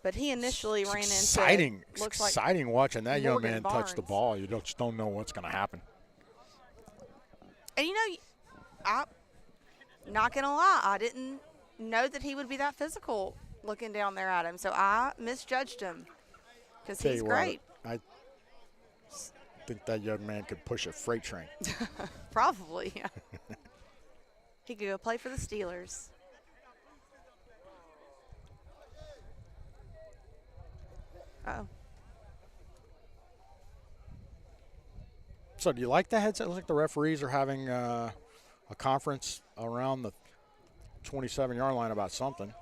But he initially ran into exciting. It. Looks exciting watching that young man Barnes. touch the ball. You just don't know what's going to happen. And, I'm not going to lie, I didn't know that he would be that physical looking down there at him. So I misjudged him because he's great. I think that young man could push a freight train. Probably, yeah. He could go play for the Steelers. Uh-oh. So do you like the headset? It looks like the referees are having a conference around the 27-yard line about something.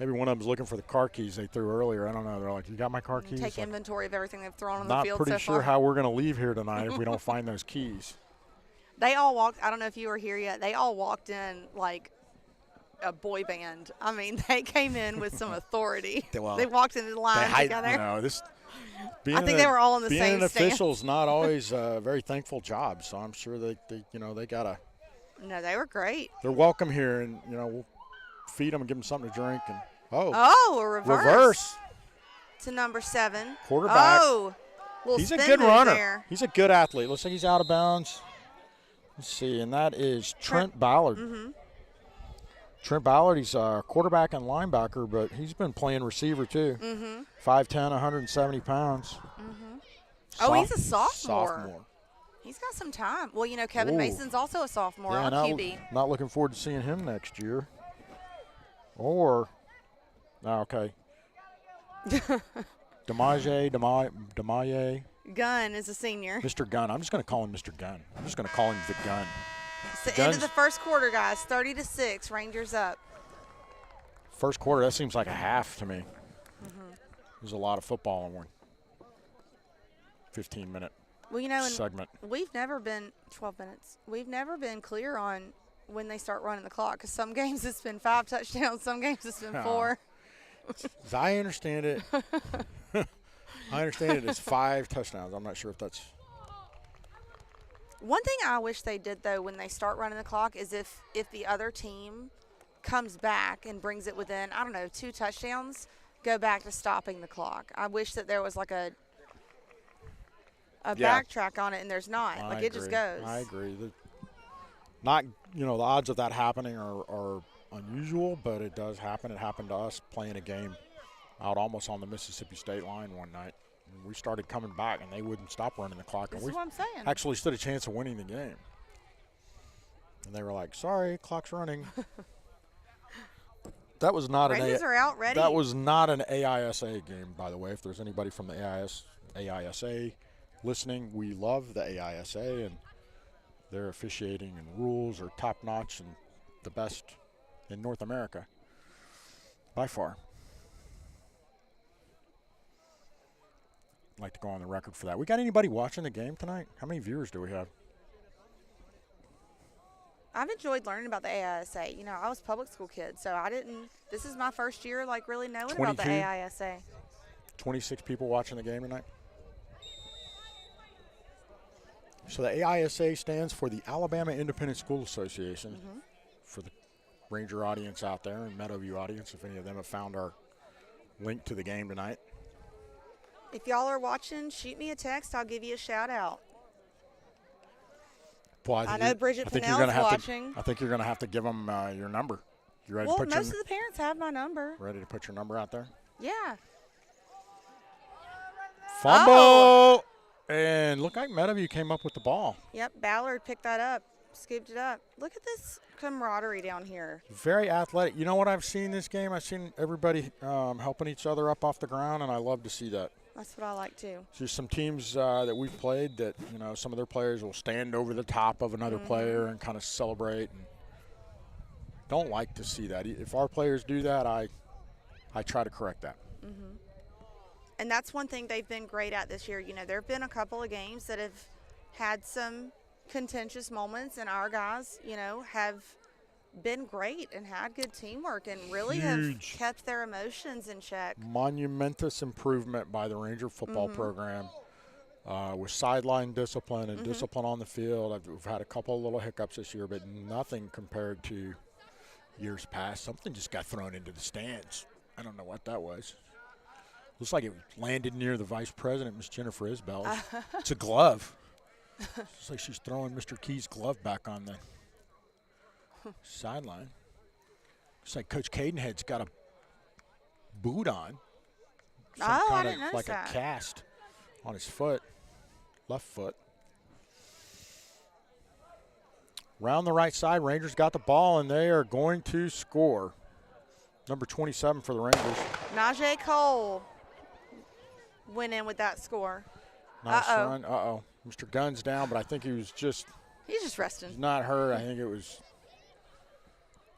Maybe one of them's looking for the car keys they threw earlier. I don't know. They're like, you got my car keys? Take inventory of everything they've thrown on the field so far. Not pretty sure how we're going to leave here tonight if we don't find those keys. They all walked. I don't know if you were here yet. They all walked in like a boy band. I mean, they came in with some authority. Well, they walked into the line together. I think they were all in the same Being an stand. official is not always a very thankful job, so I'm sure they got to. No, they were great. They're welcome here, and, we'll feed them and give them something to drink. And a reverse. To number 7. Quarterback. He's a good runner. There. He's a good athlete. Looks like he's out of bounds. Let's see, and that is Trent Ballard. Mm-hmm. Trent Ballard, he's a quarterback and linebacker, but he's been playing receiver too. Mm-hmm. 5'10", 170 pounds. Mm-hmm. He's a sophomore. He's got some time. Well, Kevin Mason's also a sophomore on QB. Not looking forward to seeing him next year. Okay. Demaye. Gunn is a senior. Mr. Gunn. I'm just going to call him Mr. Gunn. I'm just going to call him the Gun. It's the end of the first quarter, guys. 30-6. Rangers up. First quarter, that seems like a half to me. There's a lot of football in one 15-minute segment. We've never been 12 minutes. We've never been clear on when they start running the clock because some games it's been 5 touchdowns, some games it's been 4. As I understand it, it's 5 touchdowns. I'm not sure if that's. One thing I wish they did, though, when they start running the clock is if the other team comes back and brings it within, 2 touchdowns, go back to stopping the clock. I wish that there was like a backtrack on it, and there's not. It just goes. I agree. The odds of that happening are unusual, but it does happen. It happened to us playing a game out almost on the Mississippi State line one night. And we started coming back, and they wouldn't stop running the clock. This and is what I'm saying. Actually stood a chance of winning the game. And they were like, sorry, clock's running. That was not Rangers are out ready. That was not an AISA game, by the way. If there's anybody from the AISA listening, we love the AISA, and their officiating and rules are top-notch and the best in North America by far. I'd like to go on the record for that. We got anybody watching the game tonight? How many viewers do we have? I've enjoyed learning about the AISA. You know, I was a public school kid, so I didn't. This is my first year, like, really knowing about the 22? AISA. 26 people watching the game tonight. So the AISA stands for the Alabama Independent School Association. For the Ranger audience out there and Meadowview audience, if any of them have found our link to the game tonight. If y'all are watching, shoot me a text. I'll give you a shout out. Well, I know Bridget Pinnell's watching. I think you're going to have to give them your number. You ready Well, to put most of the parents have my number. ready to put your number out there? Yeah. Fumble! Oh. And look like Meadowview came up with the ball. Yep, Ballard picked that up, scooped it up. Look at this camaraderie down here. Very athletic. You know what I've seen this game? I've seen everybody helping each other up off the ground, and I love to see that. That's what I like too. There's some teams that we've played that, you know, some of their players will stand over the top of another player and kind of celebrate. And don't like to see that. If our players do that, I try to correct that. And that's one thing they've been great at this year. You know, there have been a couple of games that have had some contentious moments, and our guys, you know, have been great and had good teamwork and really have kept their emotions in check. Monumentous improvement by the Ranger football program with sideline discipline and discipline on the field. We've had a couple of little hiccups this year, but nothing compared to years past. Something just got thrown into the stands. I don't know what that was. Looks like it landed near the vice president, Miss Jennifer Isbell. It's a glove. It's like she's throwing Mr. Key's glove back on the sideline. Looks like Coach Cadenhead's got a boot on. I didn't notice like that. A cast on his foot, left foot. Round the right side, Rangers got the ball, and they are going to score. Number 27 for the Rangers. Najee Cole went in with that score. Nice run. Mr. Gunn's down, but I think he's just resting. not hurt. I think it was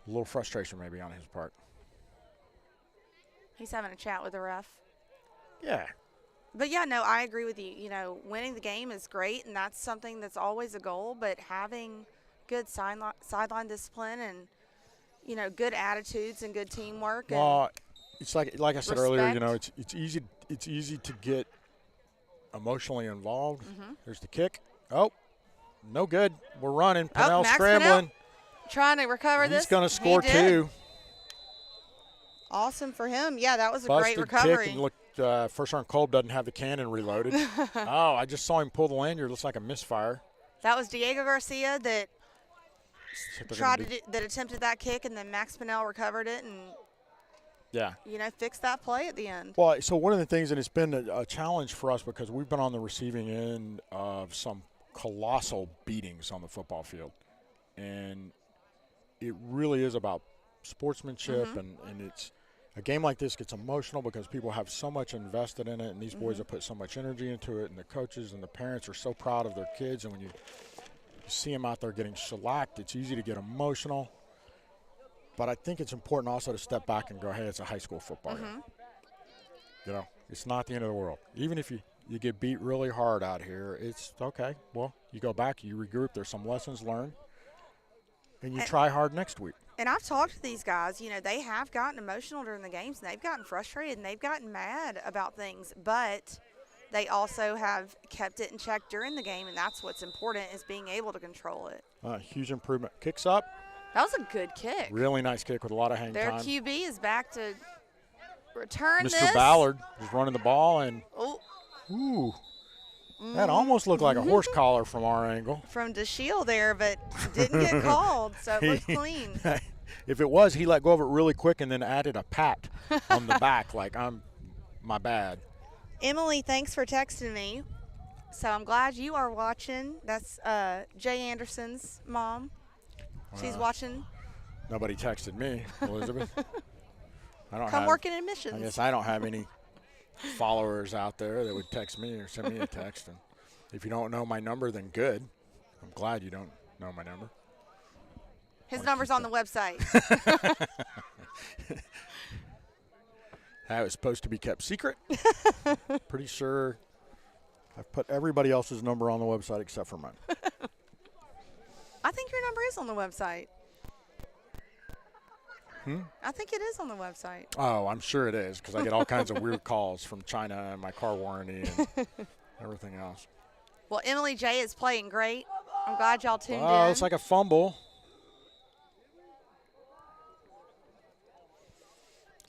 a little frustration maybe on his part. He's having a chat with the ref. Yeah. But, yeah, no, I agree with you. You know, winning the game is great, and that's something that's always a goal, but having good sideline discipline and, you know, good attitudes and good teamwork. Well, it's like I said earlier, you know, respect. it's easy to get emotionally involved. There's the kick. Oh, no good. We're running. Pinnell Max scrambling. Pinnell trying to recover this. He's going to score two. Awesome for him. Yeah, that was a Busted great recovery. kick, and look, First Round Kolb doesn't have the cannon reloaded. Oh, I just saw him pull the lanyard. Looks like a misfire. That was Diego Garcia that that attempted that kick, and then Max Pinnell recovered it and, yeah, you know, fixed that play at the end. Well, so one of the things, and it's been a challenge for us because we've been on the receiving end of some colossal beatings on the football field. And it really is about sportsmanship, and it's a game like this gets emotional because people have so much invested in it, and these boys have put so much energy into it, and the coaches and the parents are so proud of their kids. And when you see them out there getting shellacked, it's easy to get emotional. But I think it's important also to step back and go, hey, it's a high school football game. You know, it's not the end of the world. Even if you get beat really hard out here, it's okay. Well, you go back, you regroup, there's some lessons learned, and you try hard next week. And I've talked to these guys, you know, they have gotten emotional during the games, and they've gotten frustrated, and they've gotten mad about things, but they also have kept it in check during the game, and that's what's important, is being able to control it. Huge improvement. Kicks up. That was a good kick. Really nice kick with a lot of hang Their time. QB is back to return Mr. this. Ballard is running the ball, and that almost looked like a horse collar from our angle. From DeShield there, but didn't get called, so it looked clean. If it was, he let go of it really quick and then added a pat on the back, like, my bad. Emily, thanks for texting me. So I'm glad you are watching. That's Jay Anderson's mom. She's watching. Nobody texted me, Elizabeth. Come work in admissions. I guess I don't have any followers out there that would text me or send me a text. And if you don't know my number, then good. I'm glad you don't know my number. His number's on the website. That was supposed to be kept secret. Pretty sure I've put everybody else's number on the website except for mine. I think your number is on the website. I think it is on the website. Oh, I'm sure it is because I get all kinds of weird calls from China and my car warranty and everything else. Well, Emily J is playing great. I'm glad y'all tuned Oh, in. it's like a fumble.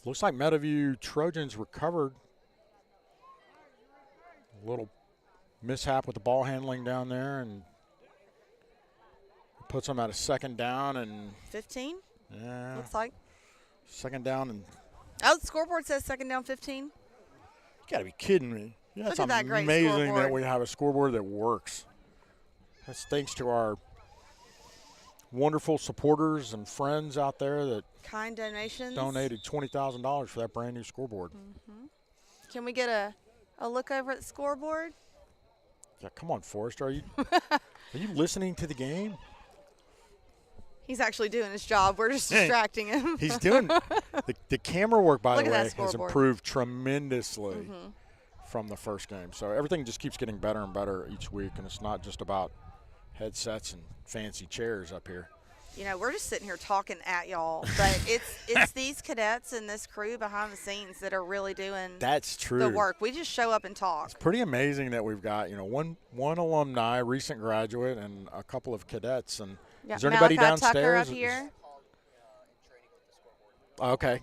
Looks like Meadowview Trojans recovered. A little mishap with the ball handling down there and puts them at a second down and 15? yeah, Looks like. second down and Oh, the scoreboard says second down 15. you got to be kidding me. Yeah, Look it's at that great amazing that scoreboard. we have a scoreboard that works. That's thanks to our wonderful supporters and friends out there that Kind donations. donated $20,000 for that brand new scoreboard. Can we get a look over at the scoreboard? Yeah, come on, Forrest. Are you listening to the game? He's actually doing his job. We're just distracting him. He's doing the camera work, by Look the at that way, has scoreboard. improved tremendously from the first game. So everything just keeps getting better and better each week, and it's not just about headsets and fancy chairs up here. You know, we're just sitting here talking at y'all, but it's these cadets and this crew behind the scenes that are really doing That's true. the work. We just show up and talk. It's pretty amazing that we've got, one alumni, recent graduate, and a couple of cadets. And Yeah, is there anybody Malachi Tucker downstairs? up here. Okay.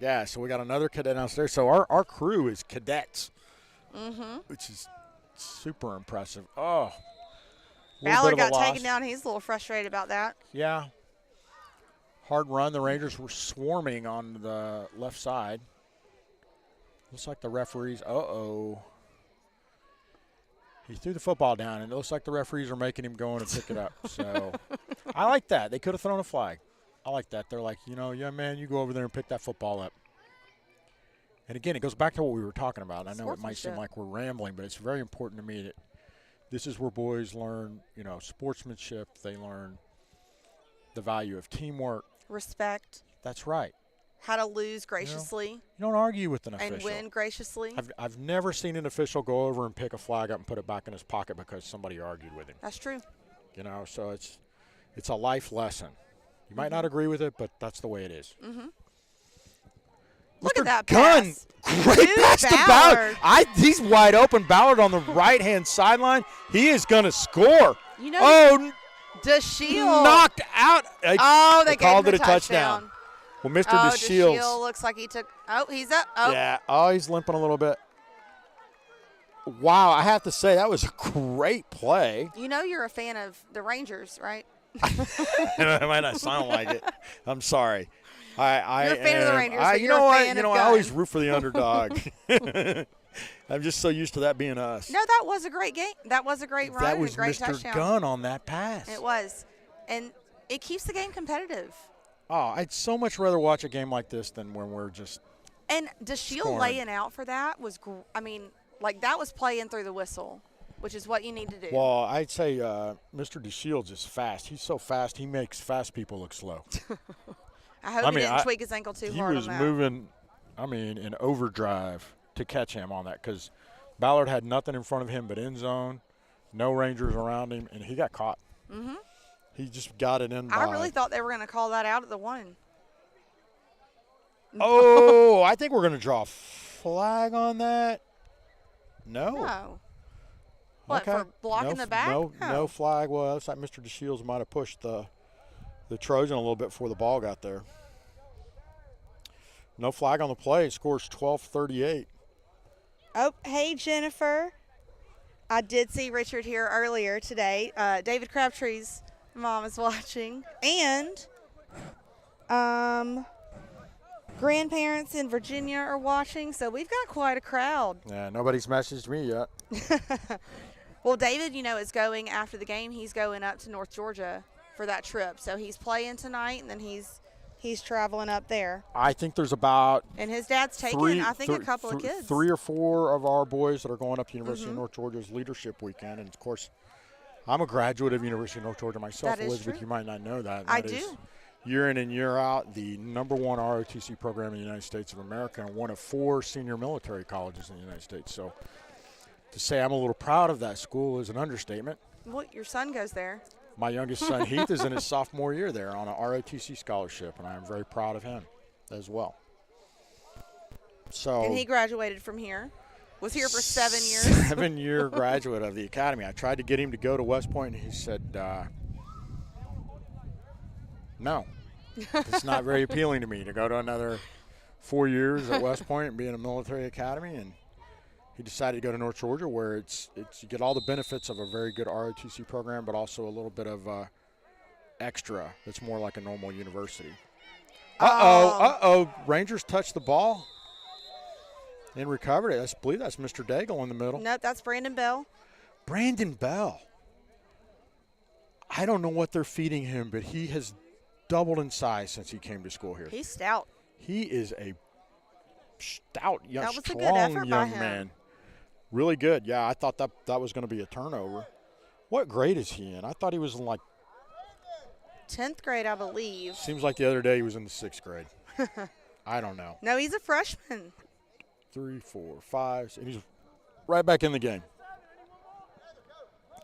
Yeah, so we got another cadet downstairs. So our crew is cadets, which is super impressive. Oh, Ballard got taken down. He's a little frustrated about that. Yeah. Hard run. The Rangers were swarming on the left side. Looks like the referees. He threw the football down, and it looks like the referees are making him go in and pick it up. So I like that. They could have thrown a flag. I like that. They're like, yeah, man, you go over there and pick that football up. And, again, it goes back to what we were talking about. I know it might seem like we're rambling, but it's very important to me that this is where boys learn, sportsmanship. They learn the value of teamwork. Respect. That's right. How to lose graciously. You don't argue with an official. And win graciously. I've never seen an official go over and pick a flag up and put it back in his pocket because somebody argued with him. That's true. So it's a life lesson. You might not agree with it, but that's the way it is. Look at that Gunn, pass. great Dude, pass to Ballard. Ballard. He's wide open. Ballard on the right-hand sideline. He is going to score. DeShield. Knocked out. They called gave it him a touchdown. Well, Mr. DeShields. DeShield looks like he took – he's up. Yeah. He's limping a little bit. Wow, I have to say that was a great play. You know you're a fan of the Rangers, right? It might not sound like it. I'm sorry. You're a fan of the Rangers, but you're a fan of I always root for the underdog. I'm just so used to that being us. No, that was a great game. That was a great run. That was and a great Mr. touchdown. Gunn on that pass. It was. And it keeps the game competitive. Oh, I'd so much rather watch a game like this than when we're just And DeShield scoring. laying out for that was that was playing through the whistle, which is what you need to do. Well, I'd say Mr. DeShields is fast. He's so fast, he makes fast people look slow. I hope he didn't tweak his ankle too hard on that. He was moving, in overdrive to catch him on that because Ballard had nothing in front of him but end zone, no Rangers around him, and he got caught. He just got it in. I really thought they were going to call that out at the 1. Oh, I think we're going to draw a flag on that. No. What, Okay. for blocking the back? No flag. Well, it looks like Mr. DeShields might have pushed the Trojan a little bit before the ball got there. No flag on the play. Scores 12-38. Oh, hey, Jennifer. I did see Richard here earlier today. David Crabtree's mom is watching. And grandparents in Virginia are watching, so we've got quite a crowd. Yeah, nobody's messaged me yet. Well, David, is going after the game. He's going up to North Georgia for that trip. So he's playing tonight, and then he's traveling up there. I think there's about and his dad's taking, a couple of kids. 3 or 4 of our boys that are going up to University of North Georgia's leadership weekend. And, of course, I'm a graduate of University of North Georgia myself. That is Elizabeth, true. you might not know that. I That is do. Year in and year out, the #1 ROTC program in the United States of America and one of 4 senior military colleges in the United States. So to say I'm a little proud of that school is an understatement. Well, your son goes there. My youngest son, Heath, is in his sophomore year there on a ROTC scholarship, and I am very proud of him as well. So, And he graduated from here. Was here for 7 years. 7-year graduate of the academy. I tried to get him to go to West Point, and he said, no. It's not very appealing to me to go to another 4 years at West Point and be in a military academy. And he decided to go to North Georgia, where it's you get all the benefits of a very good ROTC program, but also a little bit of extra that's more like a normal university. Rangers touched the ball and recovered it. I believe that's Mr. Daigle in the middle. Nope, that's Brandon Bell. Brandon Bell. I don't know what they're feeding him, but he has doubled in size since he came to school here. He's stout. He is a stout, That was a strong good effort by young him. man. Really good. Yeah, I thought that was going to be a turnover. What grade is he in? I thought he was in like 10th grade, I believe. Seems like the other day he was in the 6th grade. I don't know. No, he's a freshman. 3, 4, 5, and he's right back in the game.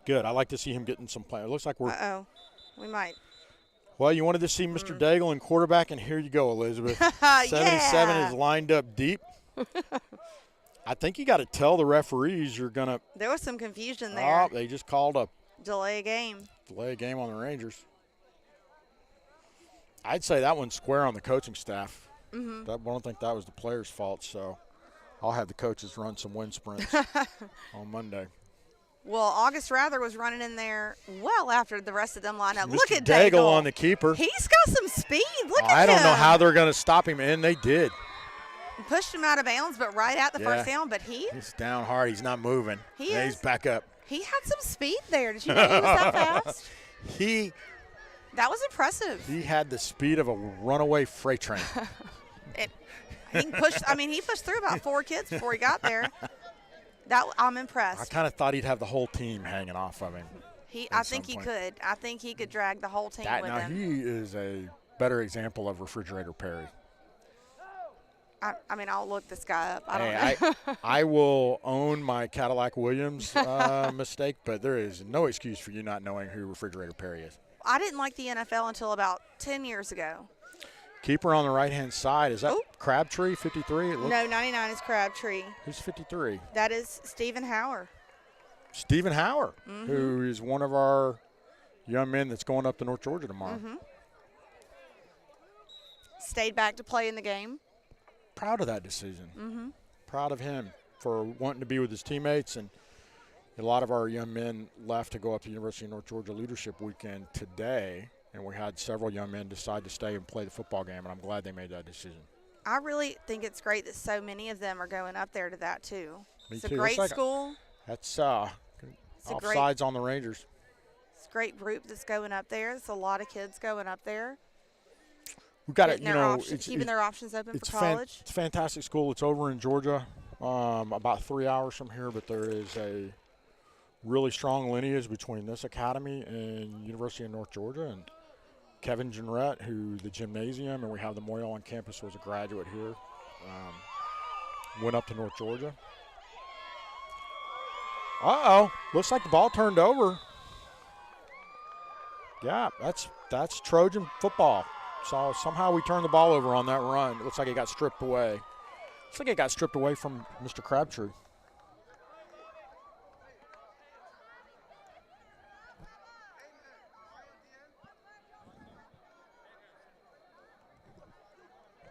Good. I like to see him getting some play. It looks like we're. We might. Well, you wanted to see Mr. Daigle in quarterback, and here you go, Elizabeth. 77 is lined up deep. I think you got to tell the referees you're going to. There was some confusion there. Oh, they just called a delay a game. Delay a game on the Rangers. I'd say that one's square on the coaching staff. I don't think that was the players' fault, so I'll have the coaches run some wind sprints on Monday. Well, August Rather was running in there well after the rest of them line up. Mr. Look at Daigle on the keeper. He's got some speed. Look at him. I don't know how they're going to stop him, and they did. Pushed him out of bounds, but right at the first down. But he's down hard. He's not moving. He's back up. He had some speed there. Did you know he was that fast? That was impressive. He had the speed of a runaway freight train. He pushed through about 4 kids before he got there. I'm impressed. I kind of thought he'd have the whole team hanging off of him. I think he could. I think he could drag the whole team with him. He is a better example of Refrigerator Perry. I'll look this guy up. I don't know. I will own my Cadillac Williams mistake, but there is no excuse for you not knowing who Refrigerator Perry is. I didn't like the NFL until about 10 years ago. Keeper on the right-hand side. Is that Crabtree, 53? No, 99 is Crabtree. Who's 53? That is Stephen Hauer. Stephen Hauer, who is one of our young men that's going up to North Georgia tomorrow. Stayed back to play in the game. Proud of that decision. Proud of him for wanting to be with his teammates. And a lot of our young men left to go up to University of North Georgia Leadership Weekend today. And we had several young men decide to stay and play the football game, and I'm glad they made that decision. I really think it's great that so many of them are going up there to that, too. Me it's too. a great school. That's offsides on the Rangers. It's a great group that's going up there. It's a lot of kids going up there. We've got it, keeping their options open for college. It's a fantastic school. It's over in Georgia, about 3 hours from here, but there is a really strong lineage between this academy and University of North Georgia. And Kevin Jenrette, who the gymnasium, and we have the Moyle on campus, was a graduate here, went up to North Georgia. Looks like the ball turned over. Yeah, that's Trojan football. So somehow we turned the ball over on that run. It looks like it got stripped away. Looks like it got stripped away from Mr. Crabtree.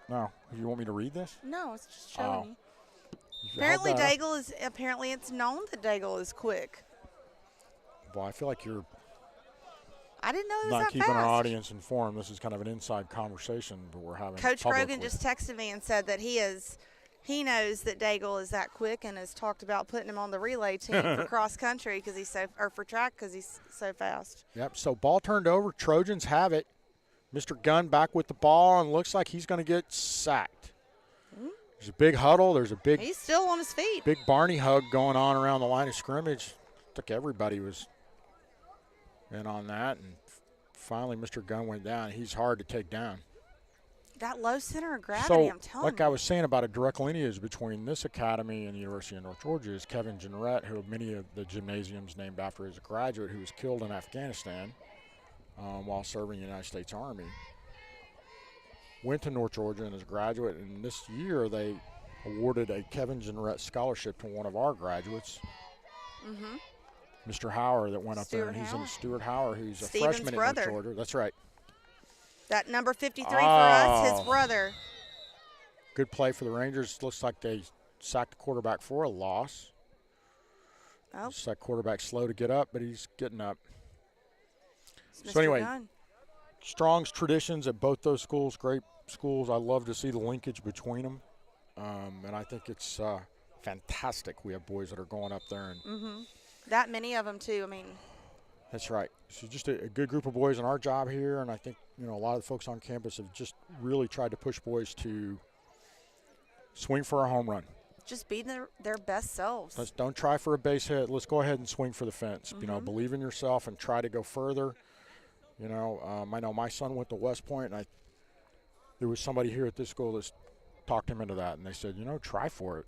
No, you want me to read this? No, it's just showing you. Apparently it's known that Daigle is quick. Well, I feel like you're I didn't know he was not that keeping fast. our audience informed. This is kind of an inside conversation that we're having. Coach Grogan publicly. just texted me and said that he knows that Daigle is that quick and has talked about putting him on the relay team for cross country for track because he's so fast. Yep. So ball turned over. Trojans have it. Mr. Gunn back with the ball and looks like he's going to get sacked. There's a big huddle. He's still on his feet. Big Barney hug going on around the line of scrimmage. Looked like everybody was in on that, and finally Mr. Gunn went down. He's hard to take down. That low center of gravity, I'm telling you. Like I was saying about a direct lineage between this academy and the University of North Georgia is Kevin Jenrette, who many of the gymnasiums named after as a graduate who was killed in Afghanistan. while serving the United States Army. Went to North Georgia and is a graduate, and this year they awarded a Kevin Jenrette scholarship to one of our graduates, Mr. Hauer, that went up there, and he's in Stuart Hauer, who's a freshman at North Georgia. That's right. That number 53 for us, his brother. Good play for the Rangers. Looks like they sacked the quarterback for a loss. Oh. Just that quarterback slow to get up, but he's getting up. So anyway, Gunn. Strong's traditions at both those schools, great schools. I love to see the linkage between them, and I think it's fantastic. We have boys that are going up there, and that many of them too. I mean, that's right. So just a good group of boys in our job here, and I think a lot of the folks on campus have just really tried to push boys to swing for a home run. Just be their best selves. Don't try for a base hit. Let's go ahead and swing for the fence. Believe in yourself and try to go further. I know my son went to West Point, and there was somebody here at this school that talked him into that, and they said, try for it.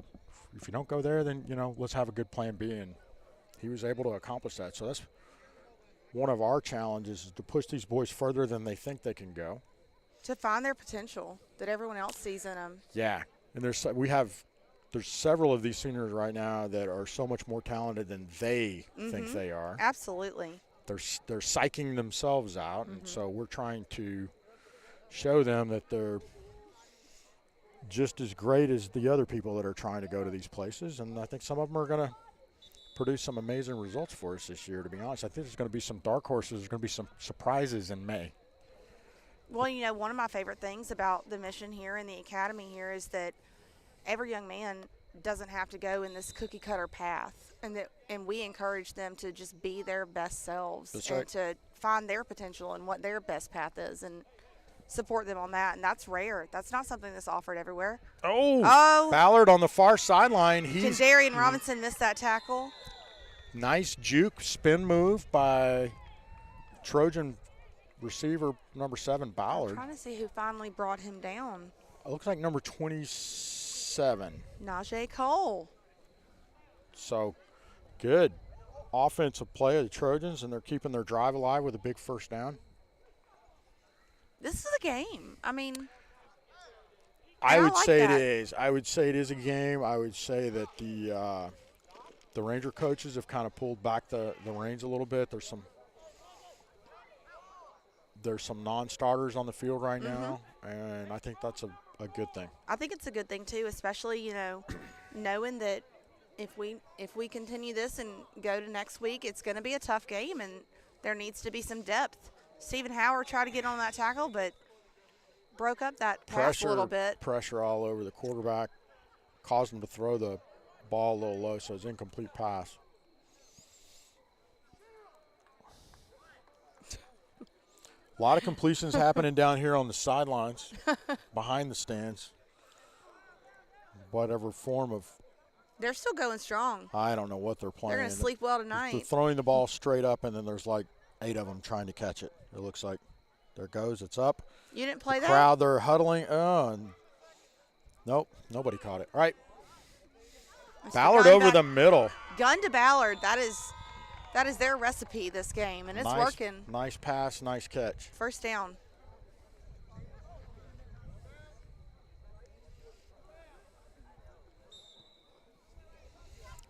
If you don't go there, then, let's have a good plan B, and he was able to accomplish that. So that's one of our challenges, is to push these boys further than they think they can go. To find their potential that everyone else sees in them. Yeah, and there's several of these seniors right now that are so much more talented than they think they are. Absolutely. They're psyching themselves out, and so we're trying to show them that they're just as great as the other people that are trying to go to these places. And I think some of them are going to produce some amazing results for us this year, to be honest. I think there's going to be some dark horses. There's going to be some surprises in May. Well, one of my favorite things about the mission here and the academy here is that every young man doesn't have to go in this cookie cutter path, and we encourage them to just be their best selves. That's and right. To find their potential and what their best path is, and support them on that. And that's rare. That's not something that's offered everywhere. Oh. Ballard on the far sideline. Darian Robinson missed that tackle. Nice juke spin move by Trojan receiver number 7, Ballard. I'm trying to see who finally brought him down. It looks like number 27. Najee Cole. So good offensive play of the Trojans, and they're keeping their drive alive with a big first down. This is a game. I mean, I would say that. it is. I would say it is a game. I would say that the Ranger coaches have kind of pulled back the reins a little bit. There's some non-starters on the field right now, and I think that's a good thing. I think it's a good thing too, especially knowing that if we continue this and go to next week, it's going to be a tough game, and there needs to be some depth. Stephen Howard tried to get on that tackle, but broke up that pass a little bit. Pressure all over the quarterback, caused him to throw the ball a little low, so it's an incomplete pass. A lot of completions happening down here on the sidelines, behind the stands. Whatever form of. They're still going strong. I don't know what they're playing. They're going to sleep well tonight. They're throwing the ball straight up, and then there's like 8 of them trying to catch it. It looks like. There it goes. It's up. You didn't play that? Crowd, they're huddling. Nope, nobody caught it. All right. Ballard over the middle. Gun to Ballard. That is their recipe this game, and it's working. Nice pass, nice catch. First down.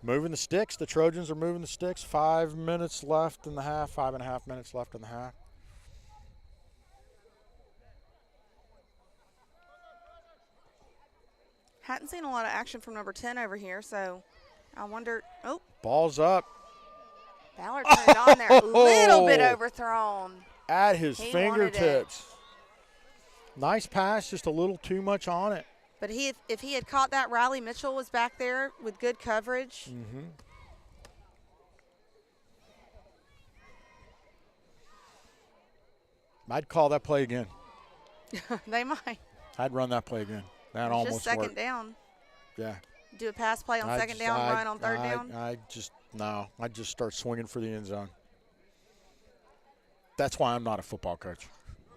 Moving the sticks. The Trojans are moving the sticks. 5 minutes left in the half, 5.5 minutes left in the half. Hadn't seen a lot of action from number 10 over here, so I wonder. Oh. Ball's up. Ballard turned it on there. A little bit overthrown. At his fingertips. Nice pass, just a little too much on it. But if he had caught that, Riley Mitchell was back there with good coverage. I'd call that play again. They might. I'd run that play again. That almost just second worked. Down. Yeah. Do a pass play on second down, run on third down? I'd just start swinging for the end zone. That's why I'm not a football coach.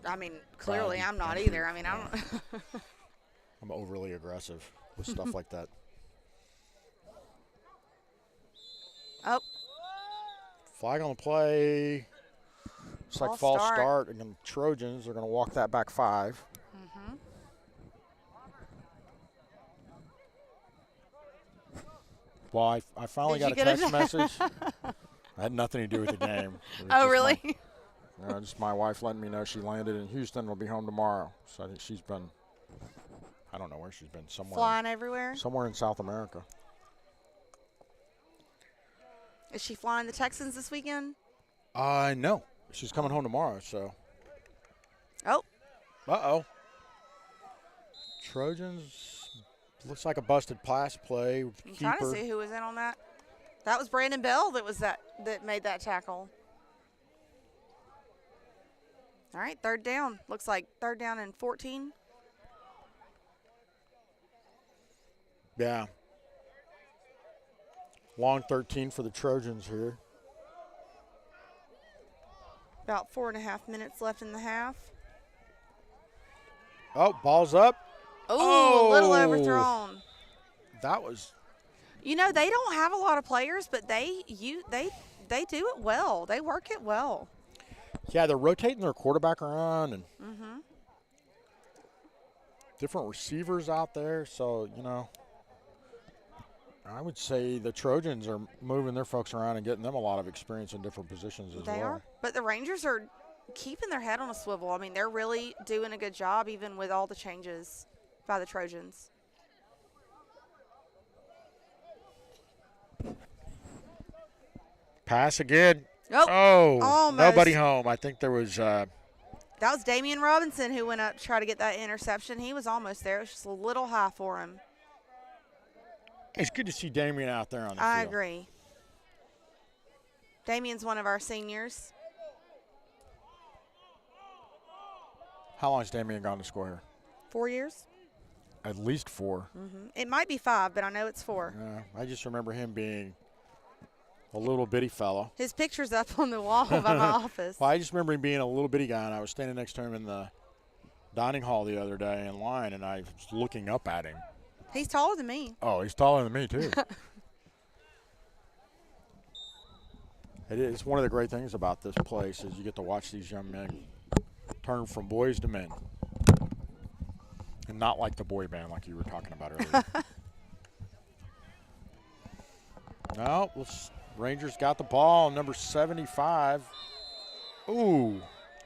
I mean, clearly I'm not either. I mean, I don't. I'm overly aggressive with stuff like that. Oh. Flag on the play. It's like false start, and the Trojans are going to walk that back 5. Mm-hmm. Well, I finally got a text message. I had nothing to do with the game. Oh, really? Just my wife letting me know she landed in Houston and will be home tomorrow. So I think she's been, I don't know where she's been, somewhere. Flying everywhere? Somewhere in South America. Is she flying the Texans this weekend? No. She's coming home tomorrow, so. Oh. Uh-oh. Trojans, looks like a busted pass play. I'm trying to see who was in on that. That was Brandon Bell that made that tackle. All right, third down. Looks like third down and 14. Yeah. Long 13 for the Trojans here. About 4.5 minutes left in the half. Oh, ball's up. Ooh, a little overthrown. That was. You know, they don't have a lot of players, but they do it well. They work it well. Yeah, they're rotating their quarterback around and Mm-hmm. different receivers out there. So, I would say the Trojans are moving their folks around and getting them a lot of experience in different positions as well. They are. But the Rangers are keeping their head on a swivel. I mean, they're really doing a good job even with all the changes by the Trojans. Pass again. Oh, almost. Nobody home. I think there was. That was Damian Robinson who went up to try to get that interception. He was almost there. It was just a little high for him. It's good to see Damian out there on the field. I agree. Damian's one of our seniors. How long has Damian gone to score here? 4 years. At least 4. Mm-hmm. It might be 5, but I know it's 4. I just remember him being a little bitty fellow. His picture's up on the wall by my office. Well, I just remember him being a little bitty guy, and I was standing next to him in the dining hall the other day in line, and I was looking up at him. He's taller than me. Oh, he's taller than me, too. It's one of the great things about this place is you get to watch these young men turn from boys to men. And not like the boy band like you were talking about earlier. No, Rangers got the ball, number 75. Ooh.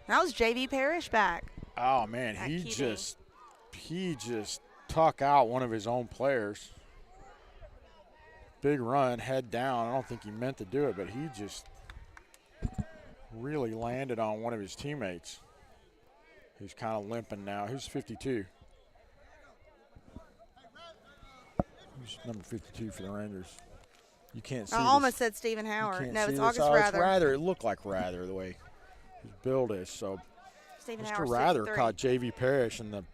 That was J.V. Parrish back. Oh, man, he just tuck out one of his own players. Big run, head down. I don't think he meant to do it, but he just really landed on one of his teammates. He's kind of limping now. Who's 52? Who's number 52 for the Rangers? You can't see. I almost said Stephen Howard. No, it's August Rather. It's Rather. It looked like Rather the way his build is. So Stephen Mr. Howard's Rather 53. caught J.V. Parrish in the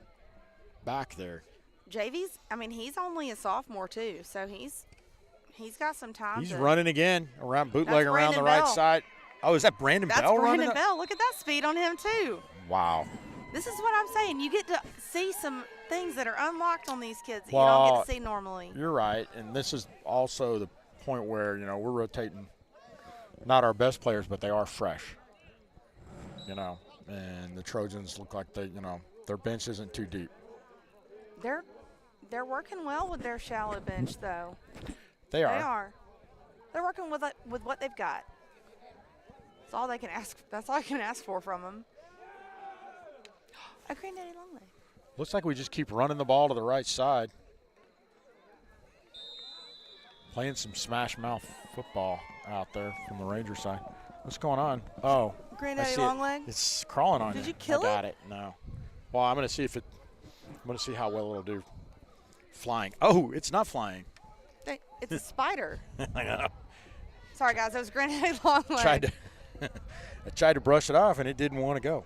back there. JV's, he's only a sophomore too, so he's got some time. He's running again around bootleg around the Brandon right Bell. side. Oh, is that Brandon Bell running? That's Brandon Bell. Look at that speed on him too. Wow. This is what I'm saying. You get to see some things that are unlocked on these kids that Well, you don't get to see normally. You're right, and this is also the point where, we're rotating not our best players, but they are fresh. And the Trojans look like their bench isn't too deep. They're working well with their shallow bench, though. They are. They are. They're working with what they've got. That's all they can ask. That's all I can ask for from them. A Granddaddy Longleg. Looks like we just keep running the ball to the right side. Playing some smash mouth football out there from the Ranger side. What's going on? Oh, Granddaddy Longleg. It's crawling on you. Did you kill it? I got it. No. Well, I'm going to see how well it'll do flying. Oh, it's not flying. It's a spider. I know. Sorry, guys. That was Granddaddy Longleg. I tried to brush it off, and it didn't want to go.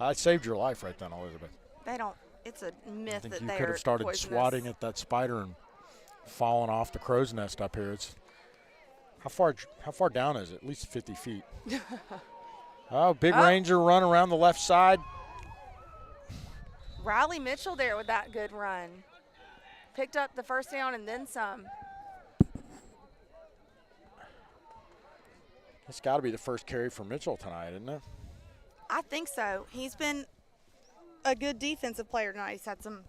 I saved your life right then, Elizabeth. They don't. It's a myth I think that you they could are have started poisonous. swatting at that spider and falling off the crow's nest up here. It's how far down is it? At least 50 feet. Big Ranger run around the left side. Riley Mitchell there with that good run. Picked up the first down and then some. It's got to be the first carry for Mitchell tonight, isn't it? I think so. He's been a good defensive player tonight. He's had some.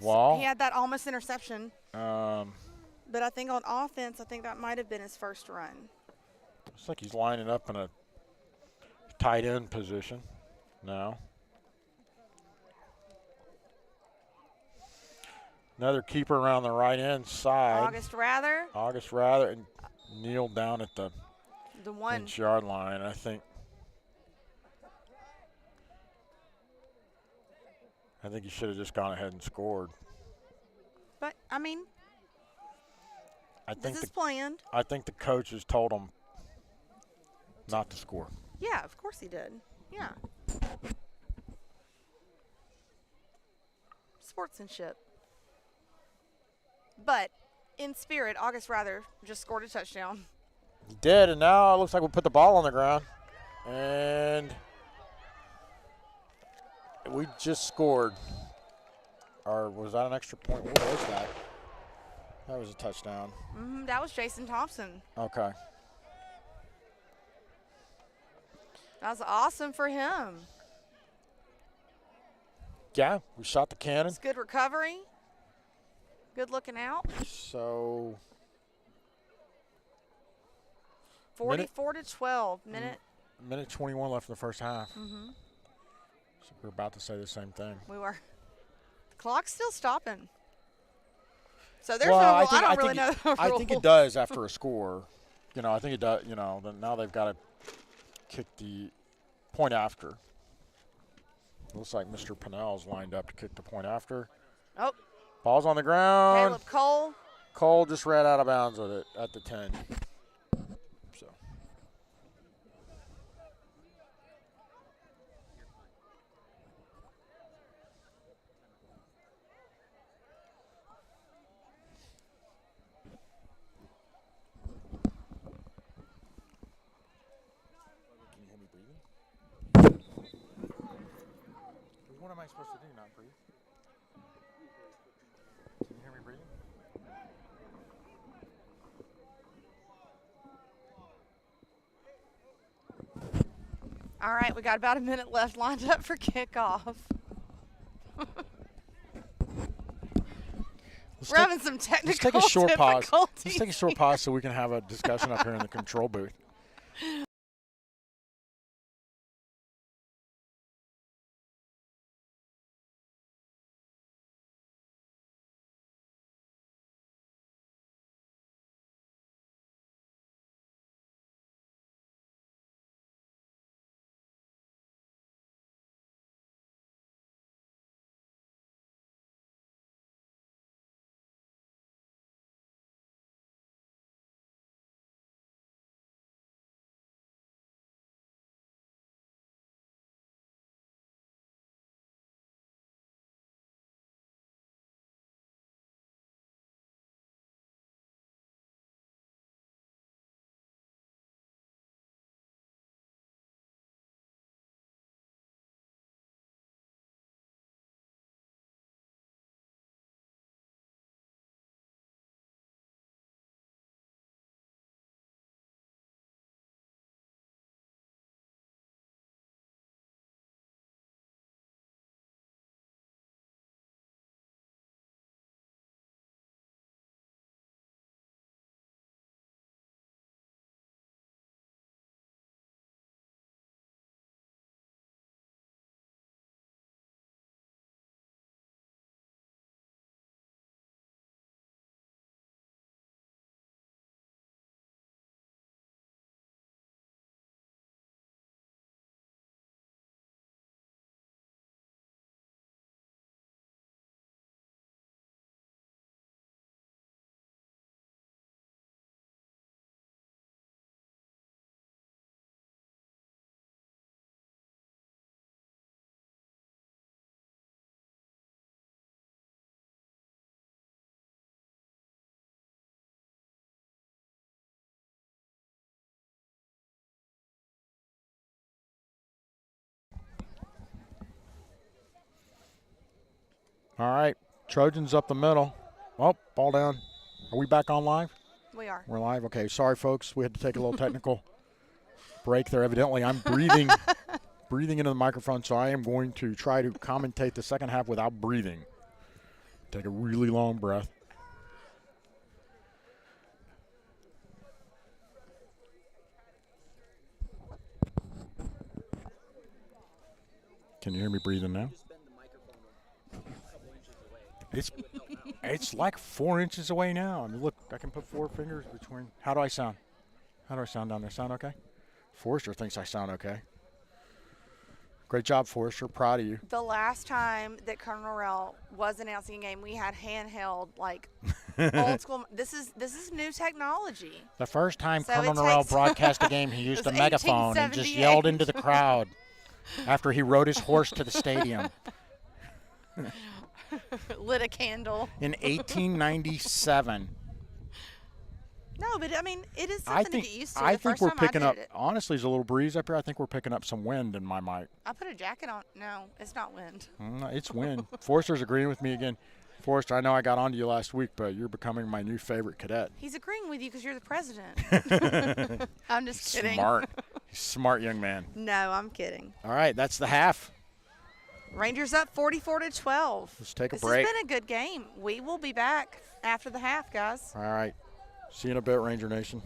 Well, he had that almost interception. um, But I think on offense, I think that might have been his first run. looks like he's lining up in a tight end position now. Another keeper around the right end side. August Rather, and kneeled down at the one. inch-yard line, I think. I think he should have just gone ahead and scored. But, I mean, this is planned. I think the coaches told him not to score. Yeah, of course he did. Yeah. Sportsmanship. But in spirit, August Rather just scored a touchdown. He did, and now it looks like we'll put the ball on the ground. And we just scored. Or was that an extra point? What was that? That was a touchdown. That was Jason Thompson. Okay. That was awesome for him. Yeah, we shot the cannon. It's good recovery. Good looking out. So 44-12. Minute 21 left in the first half. So we're about to say the same thing. We were. The clock's still stopping. So there's no rule. I don't really know the I think it does after a score. I think it does. Then now they've got to kick the point after. Looks like Mr. Pennell's lined up to kick the point after. Oh. Ball's on the ground. Caleb Cole. Cole just ran out of bounds with it at the 10. So. Can you hear me breathing? What am I supposed to do, not breathe? Can you hear me breathing? All right, we got about a minute left lined up for kickoff. We're having some technical Let's take a short pause. difficulties. Let's take a short pause so we can have a discussion up here in the control booth. All right, Trojans up the middle. Oh, ball down. Are we back on live? We are. We're live? Okay, sorry, folks. We had to take a little technical break there. Evidently, I'm breathing into the microphone, so I am going to try to commentate the second half without breathing. Take a really long breath. Can you hear me breathing now? It's like 4 inches away now. I mean, look, I can put 4 fingers between. How do I sound? How do I sound down there? Sound okay? Forrester thinks I sound okay. Great job, Forrester. Proud of you. The last time that Colonel Norrell was announcing a game, we had handheld, like, old school. This is new technology. The first time So Colonel it Norrell takes- broadcast a game, he used It a was megaphone and just 1878. yelled into the crowd after he rode his horse to the stadium Lit a candle. in 1897. No, but I mean, it is I something think to get used to. I The think first we're time picking I up. did it, Honestly, there's a little breeze up here. I think we're picking up some wind in my mic. I put a jacket on. No, it's not wind. It's wind. Forrester's agreeing with me again. Forrester, I know I got on to you last week, but you're becoming my new favorite cadet. He's agreeing with you because you're the president. I'm just kidding. Smart. Smart young man. No, I'm kidding. All right, that's the half. Rangers up 44-12. Let's take a This break. has been a good game. We will be back after the half, guys. All right. See you in a bit, Ranger Nation.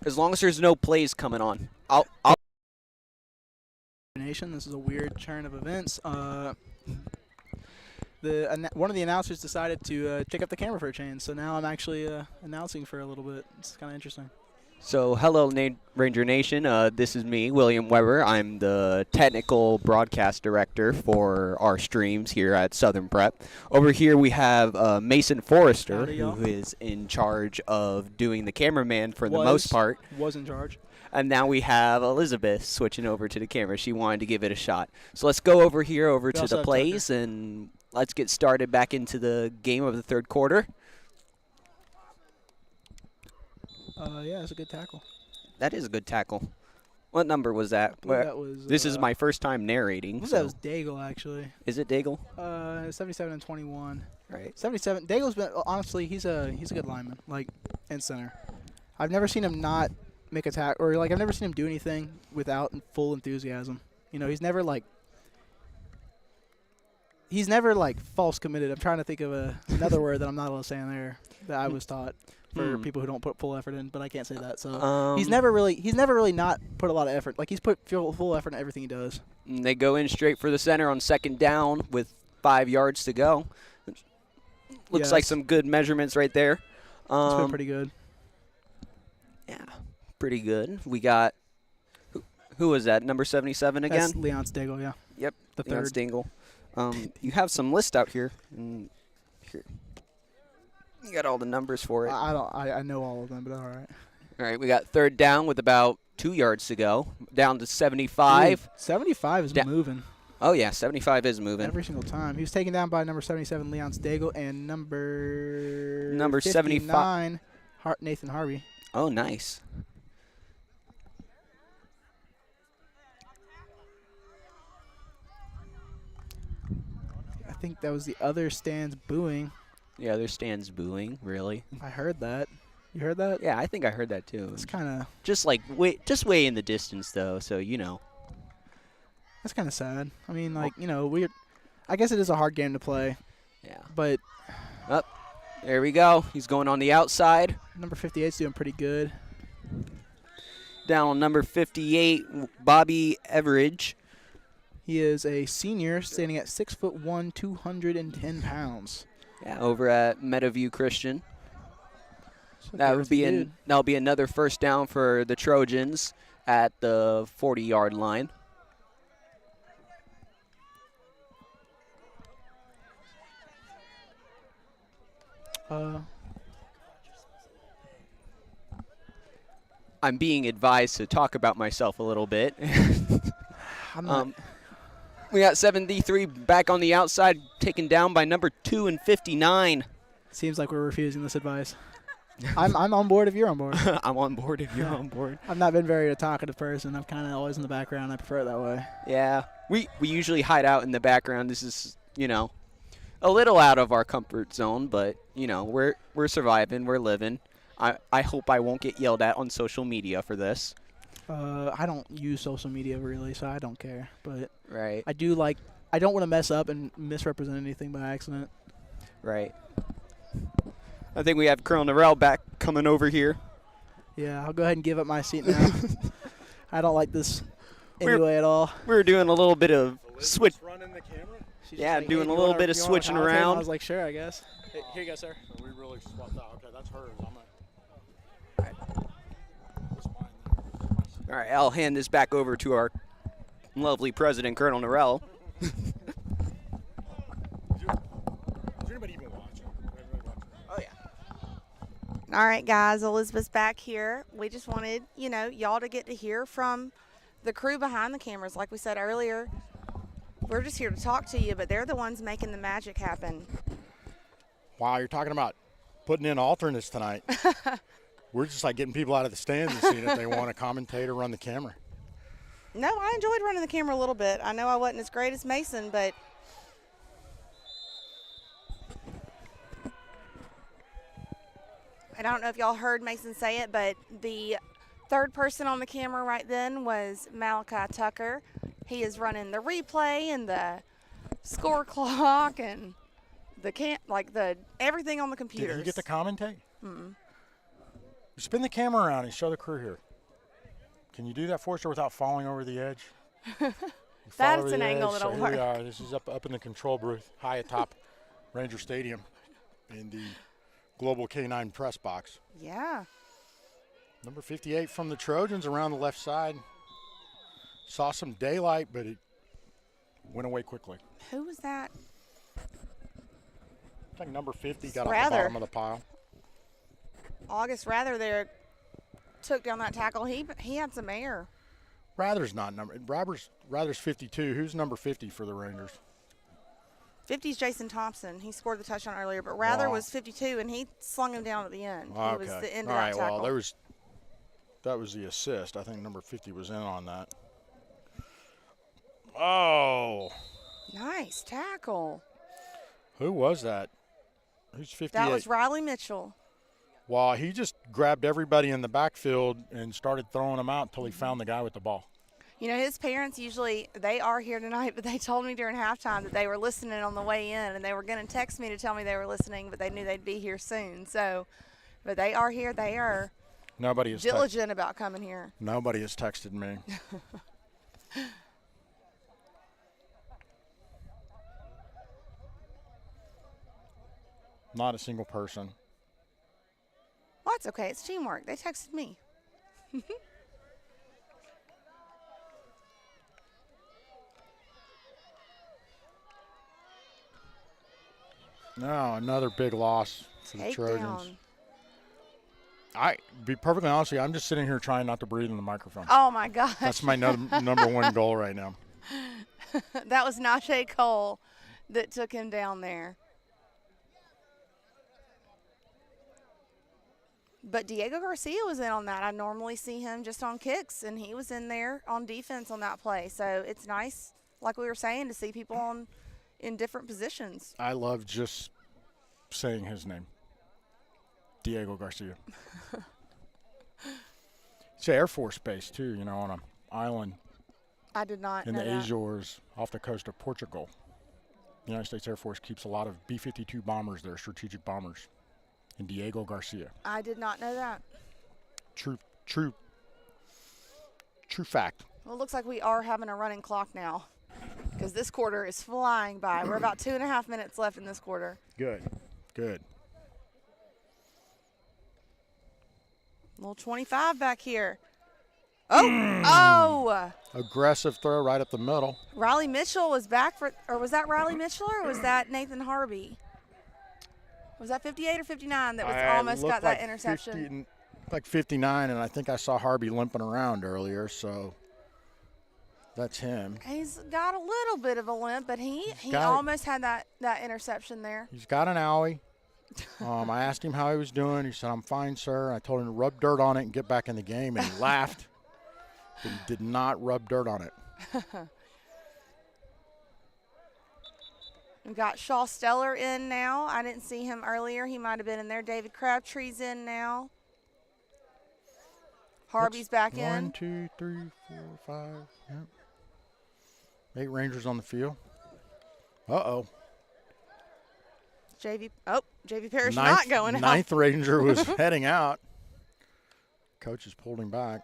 As long as there's no plays coming on. I'll Nation. This is a weird turn of events. One of the announcers decided to pick up the camera for a change, so now I'm actually announcing for a little bit. It's kind of interesting. So, hello, Ranger Nation. This is me, William Weber. I'm the technical broadcast director for our streams here at Southern Prep. Over here we have Mason Forrester, Howdy, y'all. who is in charge of doing the cameraman for the most part. Was in charge. And now we have Elizabeth switching over to the camera. She wanted to give it a shot. So let's go over here We to also the have plays, and let's get started back into the game of the third quarter. Yeah, it's a good tackle. That is a good tackle. What number was that? That was. This is my first time narrating. That So. was Daigle, actually. Is it Daigle? 77 and 21. Right. 77. Daigle's been honestly, he's a good lineman, like in center. I've never seen him not make a tackle, or like I've never seen him do anything without full enthusiasm. You know, he's never like false committed. I'm trying to think of another word that I'm not allowed to say in there that I was taught for people who don't put full effort in, but I can't say that. So he's never really not put a lot of effort. Like he's put full effort in everything he does. They go in straight for the center on second down with 5 yards to go. Looks like some good measurements right there. It's been pretty good. Yeah, pretty good. We got who was that? Number 77 again? That's Leon Daigle, yeah. Yep, The Leon third. Stingle. You have some list out here. Here. You got all the numbers for it. I know all of them, but all right. All right, we got third down with about 2 yards to go. Down to 75. Dude, 75 is moving. Oh, yeah, 75 is moving. Every single time. He was taken down by number 77, Leon Daigle, and number 75. Nathan Harvey. Oh, nice. I think that was the other stands booing. The other stand's booing, really. I heard that. You heard that? Yeah, I think I heard that too. It's kind of Just way in the distance though, so you know. that's kind of sad. I mean, like, you know, I guess it is a hard game to play, Yeah. but There we go. He's going on the outside. number 58 is doing pretty good. Down on number 58, Bobby Everidge. He is a senior, standing at 6'1", 210 pounds. Yeah, over at Meadowview Christian. So That'll be another first down for the Trojans at the 40-yard line. I'm being advised to talk about myself a little bit. I'm not. We got 73 back on the outside, taken down by number 2 and 59. Seems like we're refusing this advice. I'm on board if you're on board. I'm on board if you're on board. I've not been very a talkative person. I'm kind of always in the background. I prefer it that way. Yeah, we usually hide out in the background. This is, you know, a little out of our comfort zone, but, you know, we're surviving, we're living. I hope I won't get yelled at on social media for this. I don't use social media really, so I don't care. But Right, I don't want to mess up and misrepresent anything by accident. right. I think we have Colonel Norrell back coming over here. Yeah, I'll go ahead and give up my seat now. I don't like this anyway at all. We were doing a little bit of switch. running the camera? She's Yeah, just like, doing "Hey, a you little wanna- bit of you wanna switching commentate?" And around. I was like, sure, I guess. Hey, here you go, sir. So we really swapped out. Okay, that's hers. All right, I'll hand this back over to our lovely president, Colonel Norrell. Is anybody even watching? Oh, yeah. All right, guys, Elizabeth's back here. We just wanted, y'all to get to hear from the crew behind the cameras. Like we said earlier, we're just here to talk to you, but they're the ones making the magic happen. Wow, you're talking about putting in alternates tonight. We're just like getting people out of the stands and seeing if they want to commentate or run the camera. No, I enjoyed running the camera a little bit. I know I wasn't as great as Mason, but I don't know if y'all heard Mason say it, but the third person on the camera right then was Malachi Tucker. He is running the replay and the score clock and the everything on the computer. Did you get to commentate? Spin the camera around and show the crew here. Can you do that for us without falling over the edge? That's an angle that'll so work. Here we are. This is up in the control booth, high atop Ranger Stadium in the Global K9 press box. Yeah. Number 58 from the Trojans around the left side. Saw some daylight, but it went away quickly. Who was that? I think number 50 got off the Rather. bottom of the pile. August Rather there took down that tackle. He had some air. Rather's not number. Rather's 52. Who's number 50 for the Rangers? 50's Jason Thompson. He scored the touchdown earlier, but Rather Wow. was 52, and he slung him down at the end. Okay. He was the end All of right, that tackle. well, that was the assist. I think number 50 was in on that. Oh. Nice tackle. Who was that? Who's 58? That was Riley Mitchell. Well, he just grabbed everybody in the backfield and started throwing them out until he found the guy with the ball. You know, his parents usually, they are here tonight, but they told me during halftime that they were listening on the way in, and they were going to text me to tell me they were listening, but they knew they'd be here soon. So, but they are here. They are Nobody has diligent about coming here. Nobody has texted me. Not a single person. Well, it's okay. It's teamwork. They texted me. No, another big loss for the Take Trojans. down. I be perfectly honest with you, I'm just sitting here trying not to breathe in the microphone. Oh, my gosh. That's my number one goal right now. That was Najee Cole that took him down there. But Diego Garcia was in on that. I normally see him just on kicks, and he was in there on defense on that play. So it's nice, like we were saying, to see people in different positions. I love just saying his name. Diego Garcia. It's Air Force Base, too, you know, on an island I did not in know the that. Azores off the coast of Portugal. The United States Air Force keeps a lot of B-52 bombers there, strategic bombers, in Diego Garcia. I did not know that. True fact. Well, it looks like we are having a running clock now because this quarter is flying by. We're about 2.5 minutes left in this quarter. Good. Little 25 back here. Oh! Aggressive throw right up the middle. Riley Mitchell was back or was that Riley Mitchell or was that Nathan Harvey? Was that 58 or 59 that was almost got that interception? Like 59, and I think I saw Harvey limping around earlier, so that's him. He's got a little bit of a limp, but he got it. almost had that interception there. He's got an owie. I asked him how he was doing. He said, "I'm fine, sir." I told him to rub dirt on it and get back in the game, and he laughed. But he did not rub dirt on it. We've got Shaw Stellar in now. I didn't see him earlier. He might have been in there. David Crabtree's in now. Harvey's back in. 1, 2, 3, 4, 5. Yep. 8 Rangers on the field. Uh-oh. JV Parrish not going out. Ninth Ranger was heading out. Coach has pulled him back.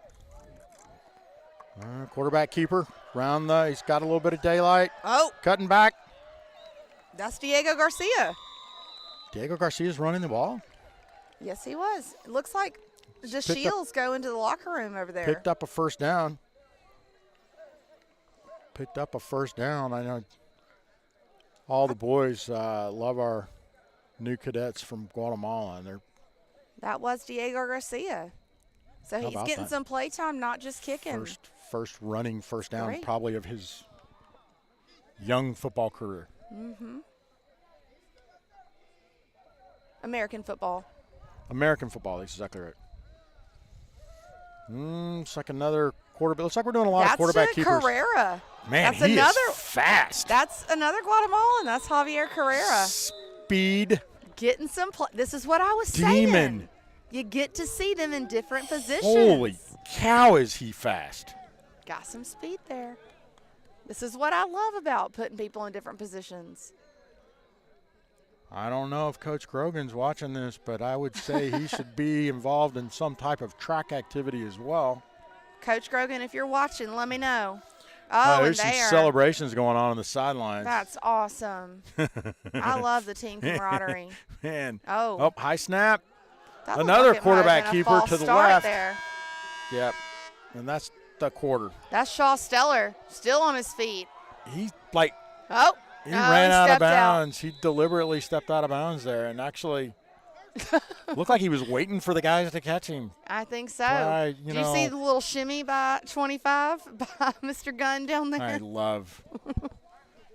Quarterback keeper. He's got a little bit of daylight. Oh, Cutting back. that's Diego Garcia. Diego Garcia's running the ball. Yes, he was. It looks like the Shields go into the locker room over there. Picked up a first down. I know all the boys love our new cadets from Guatemala. And That was Diego Garcia. So How he's about getting that? some play time, not just kicking. first running first down Great. probably of his young football career. Mm-hmm. American football. That's exactly right. It's like another quarterback. Looks like we're doing a lot of quarterback keepers. Carrera. Man, That's another is fast. That's another Guatemalan. That's Javier Carrera. Speed Getting some play. This is what I was demon. saying. You get to see them in different positions. Holy cow, is he fast. Got some speed there. This is what I love about putting people in different positions. I don't know if Coach Grogan's watching this, but I would say he should be involved in some type of track activity as well. Coach Grogan, if you're watching, let me know. Oh, and there's some celebrations going on the sidelines. That's awesome. I love the team camaraderie. Man. Oh, high snap. That looked Another like it might quarterback have been a keeper false to the start left. There. Yep. And that's the quarter. That's Shaw Stellar, still on his feet. He He ran out of stepped out. bounds. He deliberately stepped out of bounds there and actually looked like he was waiting for the guys to catch him. I think so. Did you see the little shimmy by 25 by Mr. Gunn down there? I love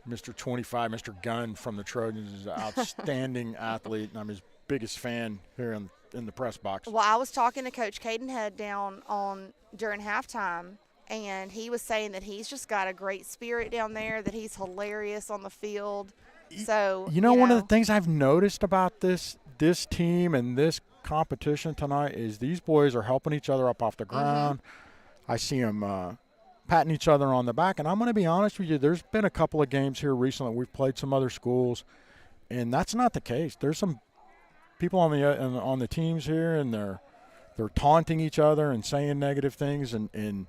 Mr. 25, Mr. Gunn from the Trojans. Is an outstanding athlete, and I'm his biggest fan here in the press box. Well, I was talking to Coach Cadenhead down during halftime, and he was saying that he's just got a great spirit down there, that he's hilarious on the field. So one of the things I've noticed about this team and this competition tonight is these boys are helping each other up off the ground. I see them patting each other on the back, and I'm going to be honest with you, there's been a couple of games here recently. We've played some other schools, and that's not the case. There's some people on the teams here, and they're taunting each other and saying negative things, and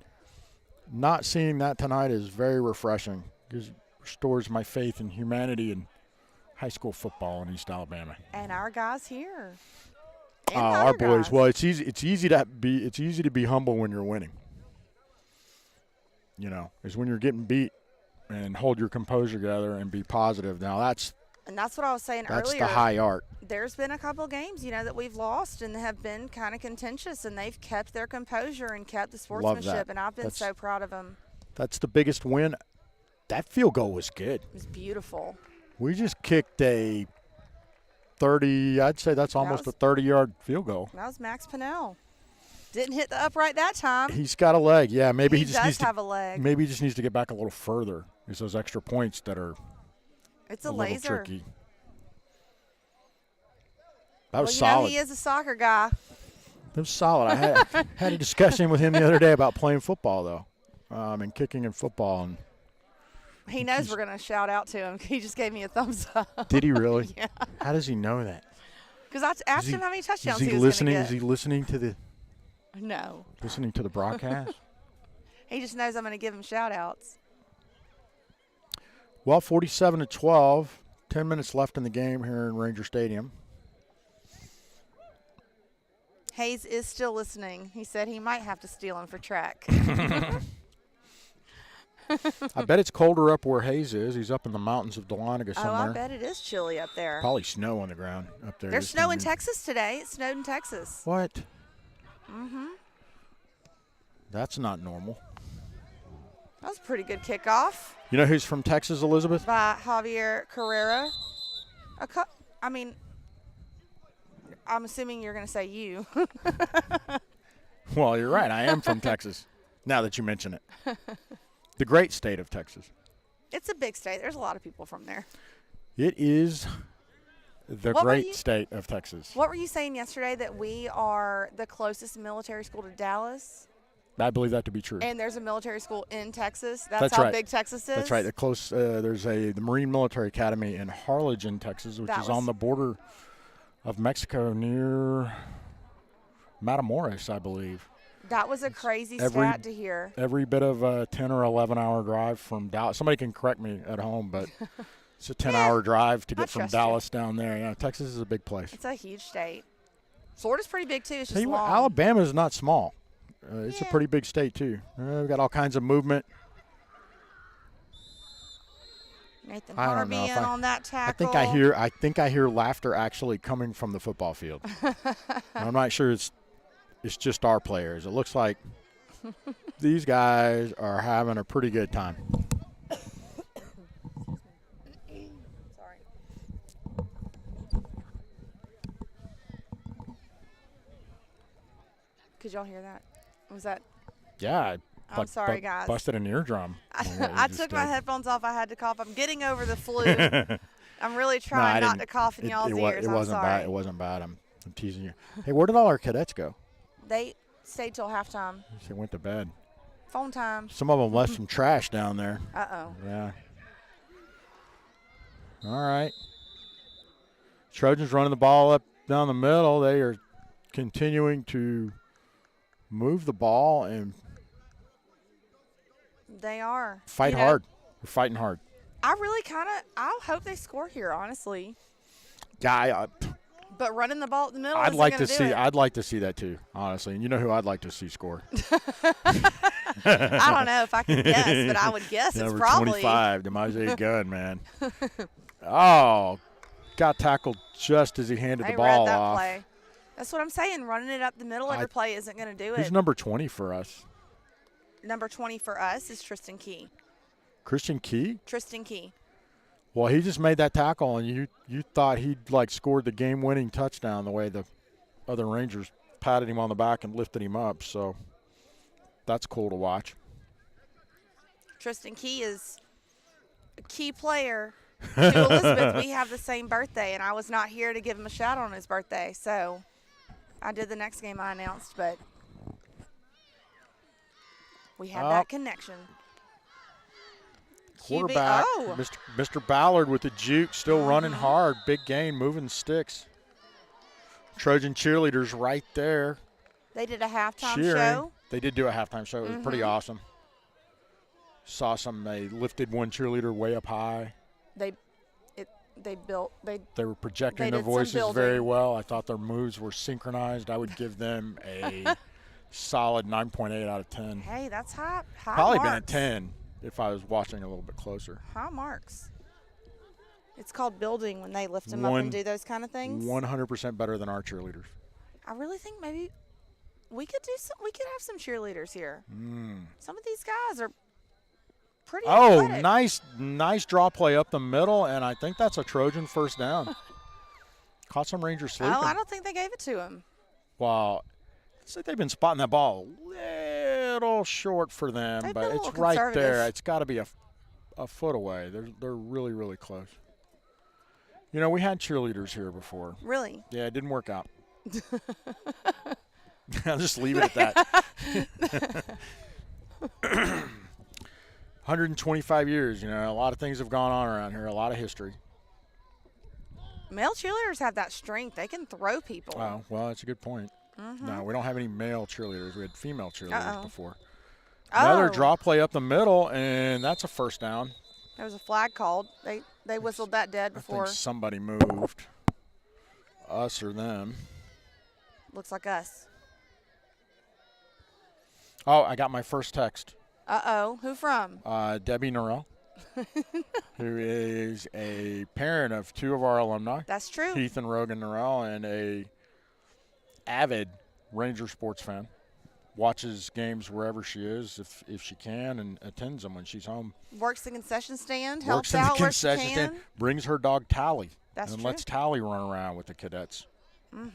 not seeing that tonight is very refreshing. It restores my faith in humanity and high school football in East Alabama. And our guys here. Our boys. Well, it's easy to be humble when you're winning. Is when you're getting beat and hold your composure together and be positive. Now that's what I was saying earlier. That's the high art. There's been a couple games, that we've lost and have been kind of contentious, and they've kept their composure and kept the sportsmanship, and I've been so proud of them. That's the biggest win. That field goal was good. It was beautiful. We just kicked a 30, I'd say that's almost a 30-yard field goal. That was Max Pinnell. Didn't hit the upright that time. He's got a leg. Yeah, maybe he just needs have a leg. Maybe he just needs to get back a little further. It's those extra points that are it's a little laser. tricky. That was solid. He is a soccer guy. That was solid. I had a discussion with him the other day about playing football, though, and kicking in football. And he knows we're going to shout out to him. He just gave me a thumbs up. Did he really? Yeah. How does he know that? Because I asked him how many touchdowns he was listening? going to get. Is he listening to the? No. Listening to the broadcast? He just knows I'm going to give him shout-outs. Well, 47-12, 10 minutes left in the game here in Ranger Stadium. Hayes is still listening. He said he might have to steal him for track. I bet it's colder up where Hayes is. He's up in the mountains of Dahlonega somewhere. Oh, I bet it is chilly up there. Probably snow on the ground up there. There's snow in Texas today. It snowed in Texas. What? Mm-hmm. That's not normal. That was a pretty good kickoff. You know who's from Texas, Elizabeth? By Javier Carrera. I'm assuming you're going to say you. Well, you're right. I am from Texas, now that you mention it. The great state of Texas. It's a big state. There's a lot of people from there. It is the great state of Texas. What were you saying yesterday, that we are the closest military school to Dallas? I believe that to be true. And there's a military school in Texas. That's how right. big Texas is? That's right. There's the Marine Military Academy in Harlingen, Texas, which is on the border of Mexico near Matamoros, I believe. That was a crazy stat to hear. Every bit of a 10 or 11-hour drive from Dallas. Somebody can correct me at home, but it's a 10-hour drive to get from Dallas down there. Yeah, Texas is a big place. It's a huge state. Florida's pretty big, too. It's just long. Alabama is not small. It's a pretty big state, too. We've got all kinds of movement. Nathan Harvey in on that tackle. I think I hear laughter actually coming from the football field. I'm not sure it's just our players. It looks like these guys are having a pretty good time. Sorry. Could y'all hear that? Was that? Yeah. I'm sorry, guys. Busted an eardrum. I took my headphones off. I had to cough. I'm getting over the flu. I'm really trying not to cough in y'all's ears. It wasn't bad. It wasn't bad. I'm teasing you. Hey, where did all our cadets go? They stayed till halftime. They went to bed. Phone time. Some of them left some trash down there. Uh-oh. Yeah. All right. Trojans running the ball up down the middle. They are continuing to move the ball and They are. fight hard. They're fighting hard. I hope they score here, honestly. Yeah, But running the ball at the middle I'd isn't like gonna to do see. it. I'd like to see that too, honestly. And you know who I'd like to see score? I don't know if I can guess, but I would guess it's Number probably 25, Demaje Gunn, man. Oh, got tackled just as he handed They the ball read that off. play. That's what I'm saying. Running it up the middle every play isn't going to do Who's it. number 20 for us? Number 20 for us is Tristan Key. Christian Key? Tristan Key. Well, he just made that tackle, and you thought he'd, like, scored the game-winning touchdown the way the other Rangers patted him on the back and lifted him up. So that's cool to watch. Tristan Key is a key player to Elizabeth. We have the same birthday, and I was not here to give him a shout out on his birthday. So I did the next game I announced, but we had that connection. Quarterback, Oh. Mr. Ballard with the juke, still running hard. Big gain, moving sticks. Trojan cheerleaders right there. They did a halftime cheering. show. They did do a halftime show. It was pretty awesome. Saw they lifted one cheerleader way up high. They They were projecting They their did some voices very building. well. I thought their moves were synchronized. I would give them a solid 9.8 out of 10. Hey, that's high Probably been a marks. 10 if I was watching a little bit closer. High marks. It's called building when they lift them up and do those kind of things. 100% better than our cheerleaders. I really think maybe we could have some cheerleaders here. Some of these guys are pretty Oh, athletic. nice draw play up the middle, and I think that's a Trojan first down. Caught some Rangers sleeping. Oh, I don't think they gave it to him. Well, it's like they've been spotting that ball a little short for them, They've but been a it's little right there. conservative. It's got to be a foot away. They're really, really close. You know, we had cheerleaders here before. Really? Yeah, it didn't work out. I'll just leave it at that. 125 years, you know, a lot of things have gone on around here, a lot of history. Male cheerleaders have that strength. They can throw people. Oh, well, that's a good point. No, we don't have any male cheerleaders. We had female cheerleaders before. Another draw play up the middle, and that's a first down. There was a flag called. They whistled that dead I before. think somebody moved. Us or them. Looks like us. Oh, I got my first text. Uh-oh. Who from? Debbie Norrell, who is a parent of two of our alumni. That's true. Heath and Rogan Norrell, and a avid Ranger sports fan. Watches games wherever she is, if she can, and attends them when she's home. Works the concession stand. Works Helps in the out where she concession can. stand. Brings her dog Tally. That's and true. lets Tally run around with the cadets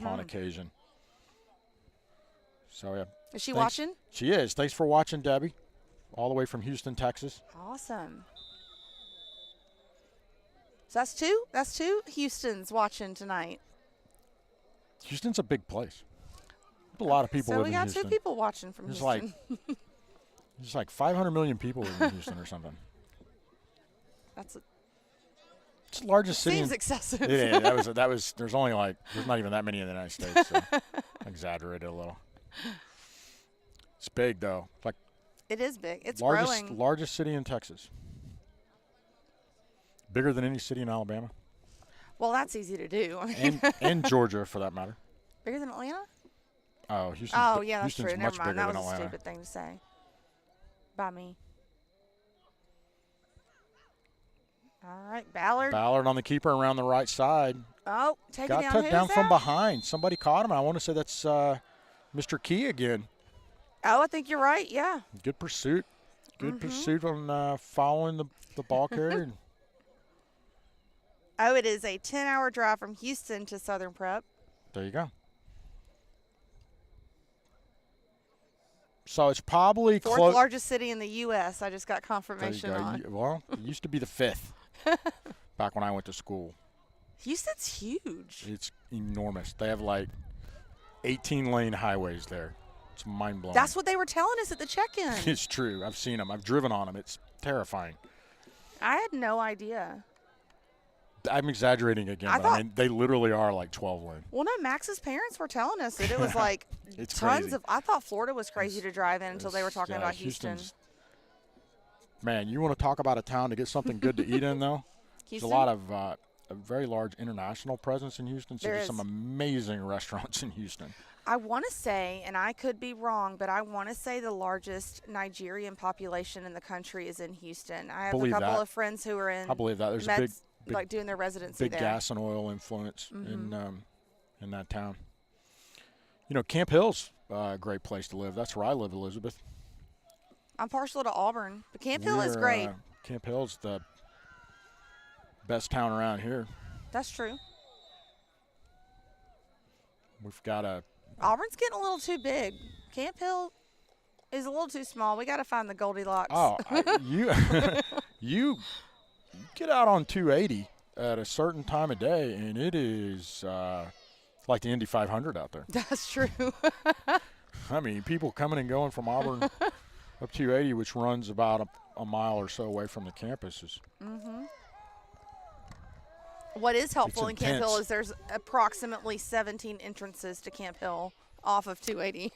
on occasion. So, yeah. Is she Thanks. watching? She is. Thanks for watching, Debbie, all the way from Houston, Texas. Awesome. So that's two Houstons watching tonight. Houston's a big place. There's a lot of people So live we in got Houston. two people watching from There's Houston. There's like 500 million people live in Houston or something. It's It's the largest city. seems excessive. Yeah, that was. There's only there's not even that many in the United States. So I exaggerated a little. It's big though. Like It is big. It's growing. largest city in Texas. Bigger than any city in Alabama Well, that's easy to do. I mean, and Georgia for that matter. bigger than Atlanta? Oh, Houston's. Oh, yeah, that's Houston's true. much Never mind. bigger That than was a Atlanta. stupid thing to say. By me. All right, Ballard. Ballard on the keeper around the right side. Oh, take Got it down. took Who's down from that? behind. Somebody caught him. I want to say that's Mr. Key again. Oh, I think you're right. Yeah. Good pursuit. Good pursuit on following the ball carrier. Oh, it is a 10-hour drive from Houston to Southern Prep. There you go. So it's probably Fourth close. largest city in the U.S. I just got There you confirmation go. on. Well, it used to be the fifth back when I went to school. Houston's huge. It's enormous. They have like 18-lane highways there. It's mind-blowing. That's what they were telling us at the check-in. It's true. I've seen them. I've driven on them. It's terrifying. I had no idea. I'm exaggerating again, I but thought- I mean, they literally are like 12 win. Well, no, Max's parents were telling us that it was like It's tons crazy. of. I thought Florida was crazy to drive in until they were It's- talking yeah, about Houston. Man, you want to talk about a town to get something good to eat in, though? There's a lot of a very large international presence in Houston, so There there's is. some amazing restaurants in Houston. I want to say, and I could be wrong, but I want to say the largest Nigerian population in the country is in Houston. I have Believe a couple that. of friends who are in. I believe that. There's a Meds, big like doing their residency big there. gas and oil influence Mhm. in that town. You know, Camp Hill's a great place to live. That's where I live, Elizabeth. I'm partial to Auburn, but Camp Hill is great. Camp Hill's the best town around here. That's true. We've got a Auburn's getting a little too big. Camp Hill is a little too small. We got to find the Goldilocks. you get out on 280 at a certain time of day, and it is like the Indy 500 out there. That's true. I mean, people coming and going from Auburn up 280, which runs about a mile or so away from the campuses. Mm-hmm. What is helpful in Camp Hill intense. is there's approximately 17 entrances to Camp Hill off of 280.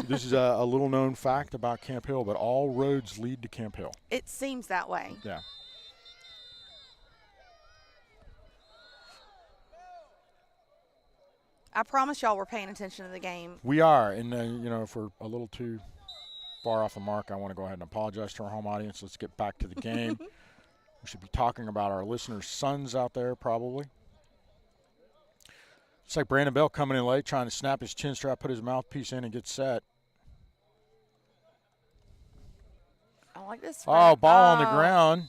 This is a little known fact about Camp Hill, but all roads lead to Camp Hill. It seems that way. Yeah. I promise y'all we're paying attention to the game. We are, and if we're a little too far off the mark, I want to go ahead and apologize to our home audience. Let's get back to the game. We should be talking about our listeners' sons out there, probably. It's like Brandon Bell coming in late, trying to snap his chin strap, put his mouthpiece in, and get set. I like this. Oh, ball on the ground.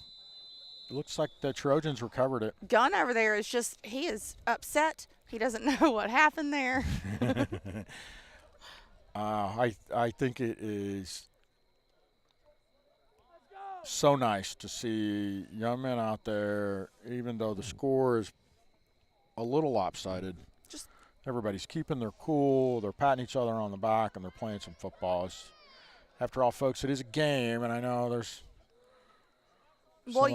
It looks like the Trojans recovered it. Gunn over there is he is upset. He doesn't know what happened there. I think it is so nice to see young men out there, even though the score is a little lopsided. Just everybody's keeping their cool. They're patting each other on the back, and they're playing some football. After all, folks, it is a game, and I know there's well,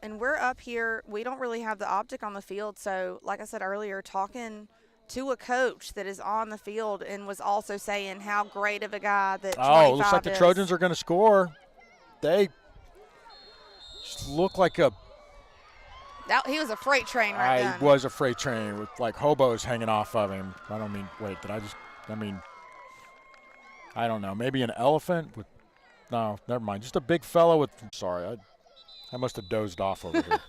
and we're up here. We don't really have the optic on the field. So, like I said earlier, talking to a coach that is on the field and was also saying how great of a guy that 25 it looks like the is. Trojans are going to score. They just look like He was a freight train right then. was a freight train with like hobos hanging off of him. I don't know. Maybe an elephant with, no, never mind. Just a big fellow with, sorry, I must have dozed off over here.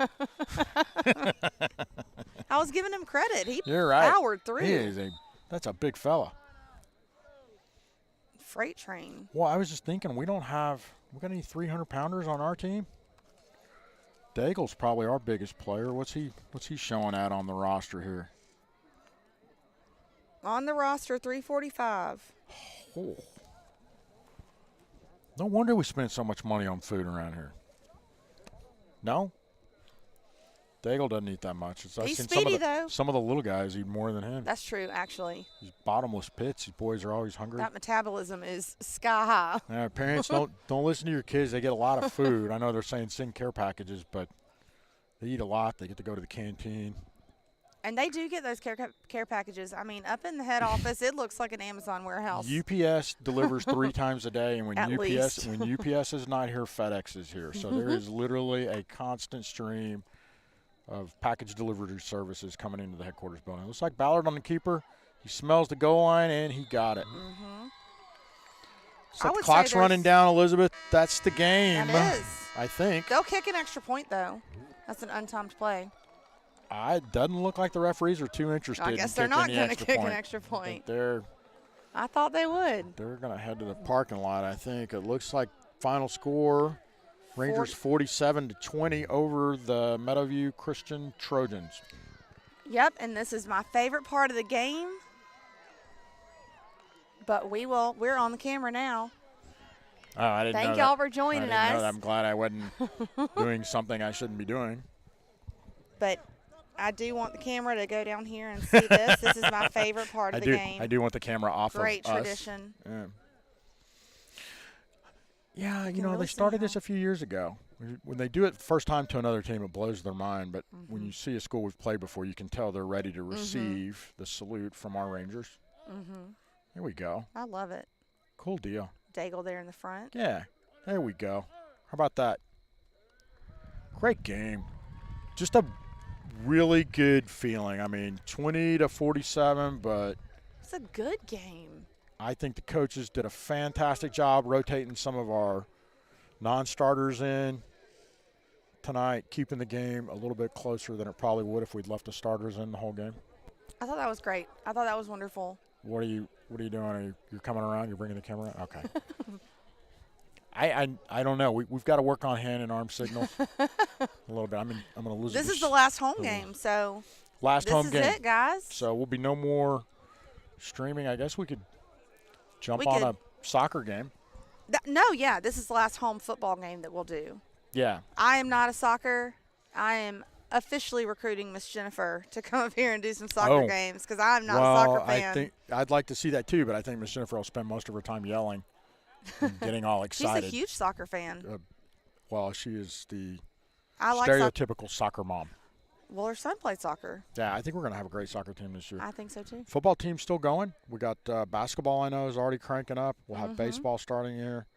I was giving him credit. He You're right. powered through. That's a big fella. Freight train. Well, I was just thinking, we got any 300-pounders on our team? Daigle's probably our biggest player. What's he showing at on the roster here? On the roster, 345. Oh. No wonder we spend so much money on food around here. No? Daigle doesn't eat that much. He's speedy, though. Some of the little guys eat more than him. That's true, actually. These bottomless pits. These boys are always hungry. That metabolism is sky high. Parents, don't listen to your kids. They get a lot of food. I know they're saying send care packages, but they eat a lot. They get to go to the canteen. And they do get those care packages. I mean, up in the head office, it looks like an Amazon warehouse. UPS delivers 3 times a day, and when At least. UPS is not here, FedEx is here. So there is literally a constant stream of package delivery services coming into the headquarters building. It looks like Ballard on the keeper. He smells the goal line, and he got it. Mm-hmm. So the clock's running down, Elizabeth. That's the game. That is. I think. They'll kick an extra point, though. That's an untimed play. It doesn't look like the referees are too interested. I guess they're not going to kick an extra point. I thought they would. They're going to head to the parking lot, I think. It looks like final score, Rangers 47-20 over the Meadowview Christian Trojans. Yep, and this is my favorite part of the game. But we're on the camera now. Oh, I didn't know Thank that. y'all for joining I didn't know us. that. I'm glad I wasn't doing something I shouldn't be doing. But I do want the camera to go down here and see this. This is my favorite part of the game. I do want the camera off Great of us. tradition. Yeah. Yeah, can really they see started how- this a few years ago. When they do it first time to another team, it blows their mind. But when you see a school we've played before, you can tell they're ready to receive the salute from our Rangers. There we go. I love it. Cool deal. Daigle there in the front. Yeah, there we go. How about that? Great game. Just a really good feeling. I mean, 20-47, but It's a good game. I think the coaches did a fantastic job rotating some of our non-starters in tonight, keeping the game a little bit closer than it probably would if we'd left the starters in the whole game. I thought that was great. I thought that was wonderful. What are you doing? You're coming around? You're bringing the camera? Okay. I don't know. We've got to work on hand and arm signals a little bit. I'm going to lose. This is the last home game, so last home game. This is it, guys. So we'll be no more streaming. I guess we could jump We on could. a soccer game. This is the last home football game that we'll do. Yeah. I am not a soccer. I am officially recruiting Miss Jennifer to come up here and do some soccer games because I'm not a soccer fan. I think I'd like to see that too, but I think Miss Jennifer will spend most of her time yelling and getting all excited. She's a huge soccer fan. She is the I like stereotypical soccer mom. Well, her son played soccer. Yeah, I think we're going to have a great soccer team this year. I think so too. Football team's still going. We got basketball, I know, is already cranking up. We'll have baseball starting here.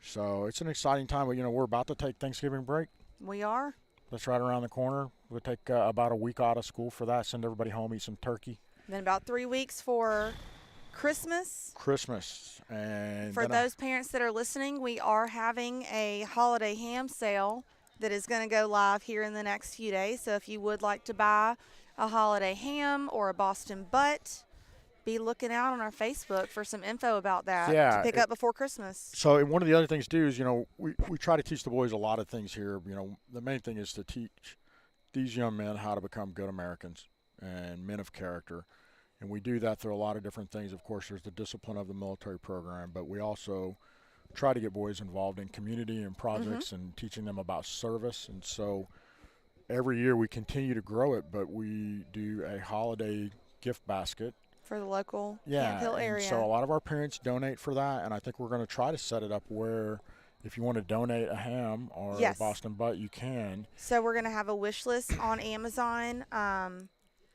So it's an exciting time. But, we're about to take Thanksgiving break. We are. That's right around the corner. We'll take about a week out of school for that, send everybody home, eat some turkey. Then about 3 weeks for Christmas. And for those parents that are listening, we are having a holiday ham sale that is going to go live here in the next few days. So if you would like to buy a holiday ham or a Boston butt, be looking out on our Facebook for some info about that to pick up before Christmas. So one of the other things too is, we try to teach the boys a lot of things here. The main thing is to teach these young men how to become good Americans and men of character. And we do that through a lot of different things. Of course, there's the discipline of the military program, but we also try to get boys involved in community and projects and teaching them about service. And so every year we continue to grow it, but we do a holiday gift basket for the local Camp Hill area. So a lot of our parents donate for that, and I think we're going to try to set it up where if you want to donate a ham or a Boston butt, you can. So we're going to have a wish list on Amazon.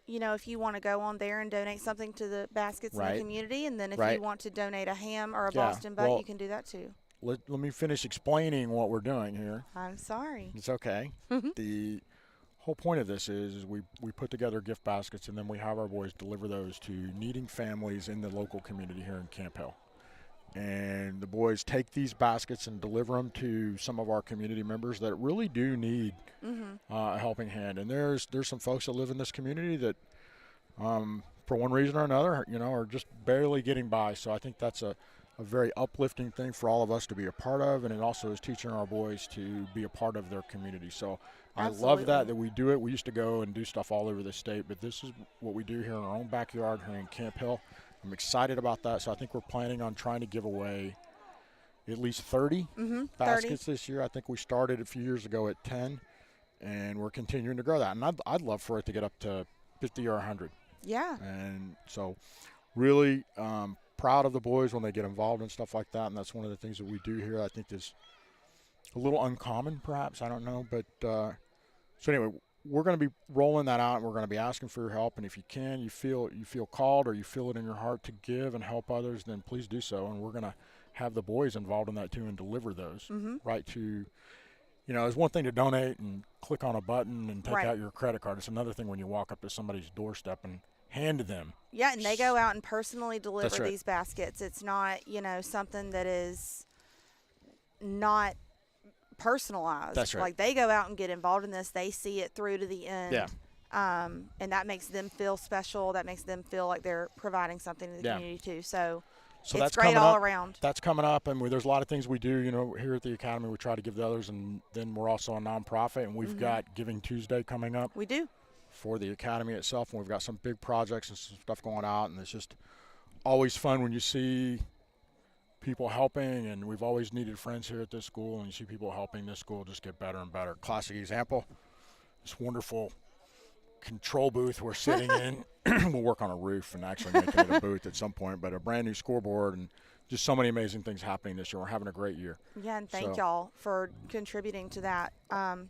If you want to go on there and donate something to the baskets in the community, and then if you want to donate a ham or a Boston butt, you can do that too. Let me finish explaining what we're doing here. I'm sorry. It's okay. The whole point of this is we put together gift baskets, and then we have our boys deliver those to needing families in the local community here in Camp Hill. And the boys take these baskets and deliver them to some of our community members that really do need a helping hand. And there's some folks that live in this community that, for one reason or another, are just barely getting by. So I think that's a very uplifting thing for all of us to be a part of, and it also is teaching our boys to be a part of their community. So Absolutely. I love that we do it. We used to go and do stuff all over the state, but this is what we do here in our own backyard here in Camp Hill. I'm excited about that. So I think we're planning on trying to give away at least 30 baskets this year. I think we started a few years ago at 10, and we're continuing to grow that. And I'd love for it to get up to 50 or 100. Yeah. And so really proud of the boys when they get involved in stuff like that, and that's one of the things that we do here. I think is a little uncommon, perhaps. I don't know. But so anyway, we're going to be rolling that out, and we're going to be asking for your help. And if you can, you feel called, or you feel it in your heart to give and help others, then please do so. And we're going to have the boys involved in that too and deliver those right to, it's one thing to donate and click on a button and take out your credit card. It's another thing when you walk up to somebody's doorstep and hand to them. Yeah, and they go out and personally deliver right. these baskets. It's not, something that is not personalized. That's right. Like, they go out and get involved in this. They see it through to the end. Yeah. And that makes them feel special. That makes them feel like they're providing something to the community too. So it's that's great coming all up. around. That's coming up, and there's a lot of things we do, here at the Academy. We try to give the others, and then we're also a nonprofit, and we've got Giving Tuesday coming up. We do. For the Academy itself, and we've got some big projects and some stuff going out, and it's just always fun when you see people helping, and we've always needed friends here at this school, and you see people helping this school just get better and better. Classic example, this wonderful control booth we're sitting in. We'll work on a roof and actually making it a booth at some point, but a brand new scoreboard and just so many amazing things happening this year. We're having a great year. Yeah, and thank So- y'all for contributing to that.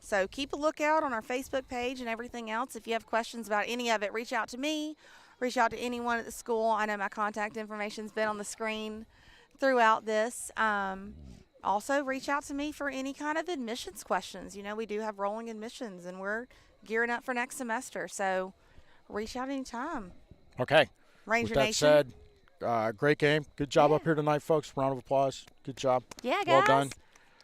So keep a lookout on our Facebook page and everything else. If you have questions about any of it, reach out to me. Reach out to anyone at the school. I know my contact information's been on the screen throughout this. Also, reach out to me for any kind of admissions questions. You know, we do have rolling admissions, and we're gearing up for next semester. So reach out anytime. Okay. Ranger With that Nation. said, great game. Good job Yeah. up here tonight, folks. Round of applause. Good job. Yeah, Well guys. done.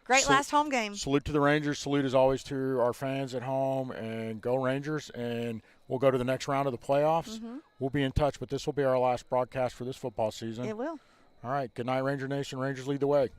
Great So- last home game. Salute to the Rangers. Salute as always to our fans at home, and go Rangers. And we'll go to the next round of the playoffs. We'll be in touch, but this will be our last broadcast for this football season. It will. All right. Good night, Ranger Nation. Rangers lead the way.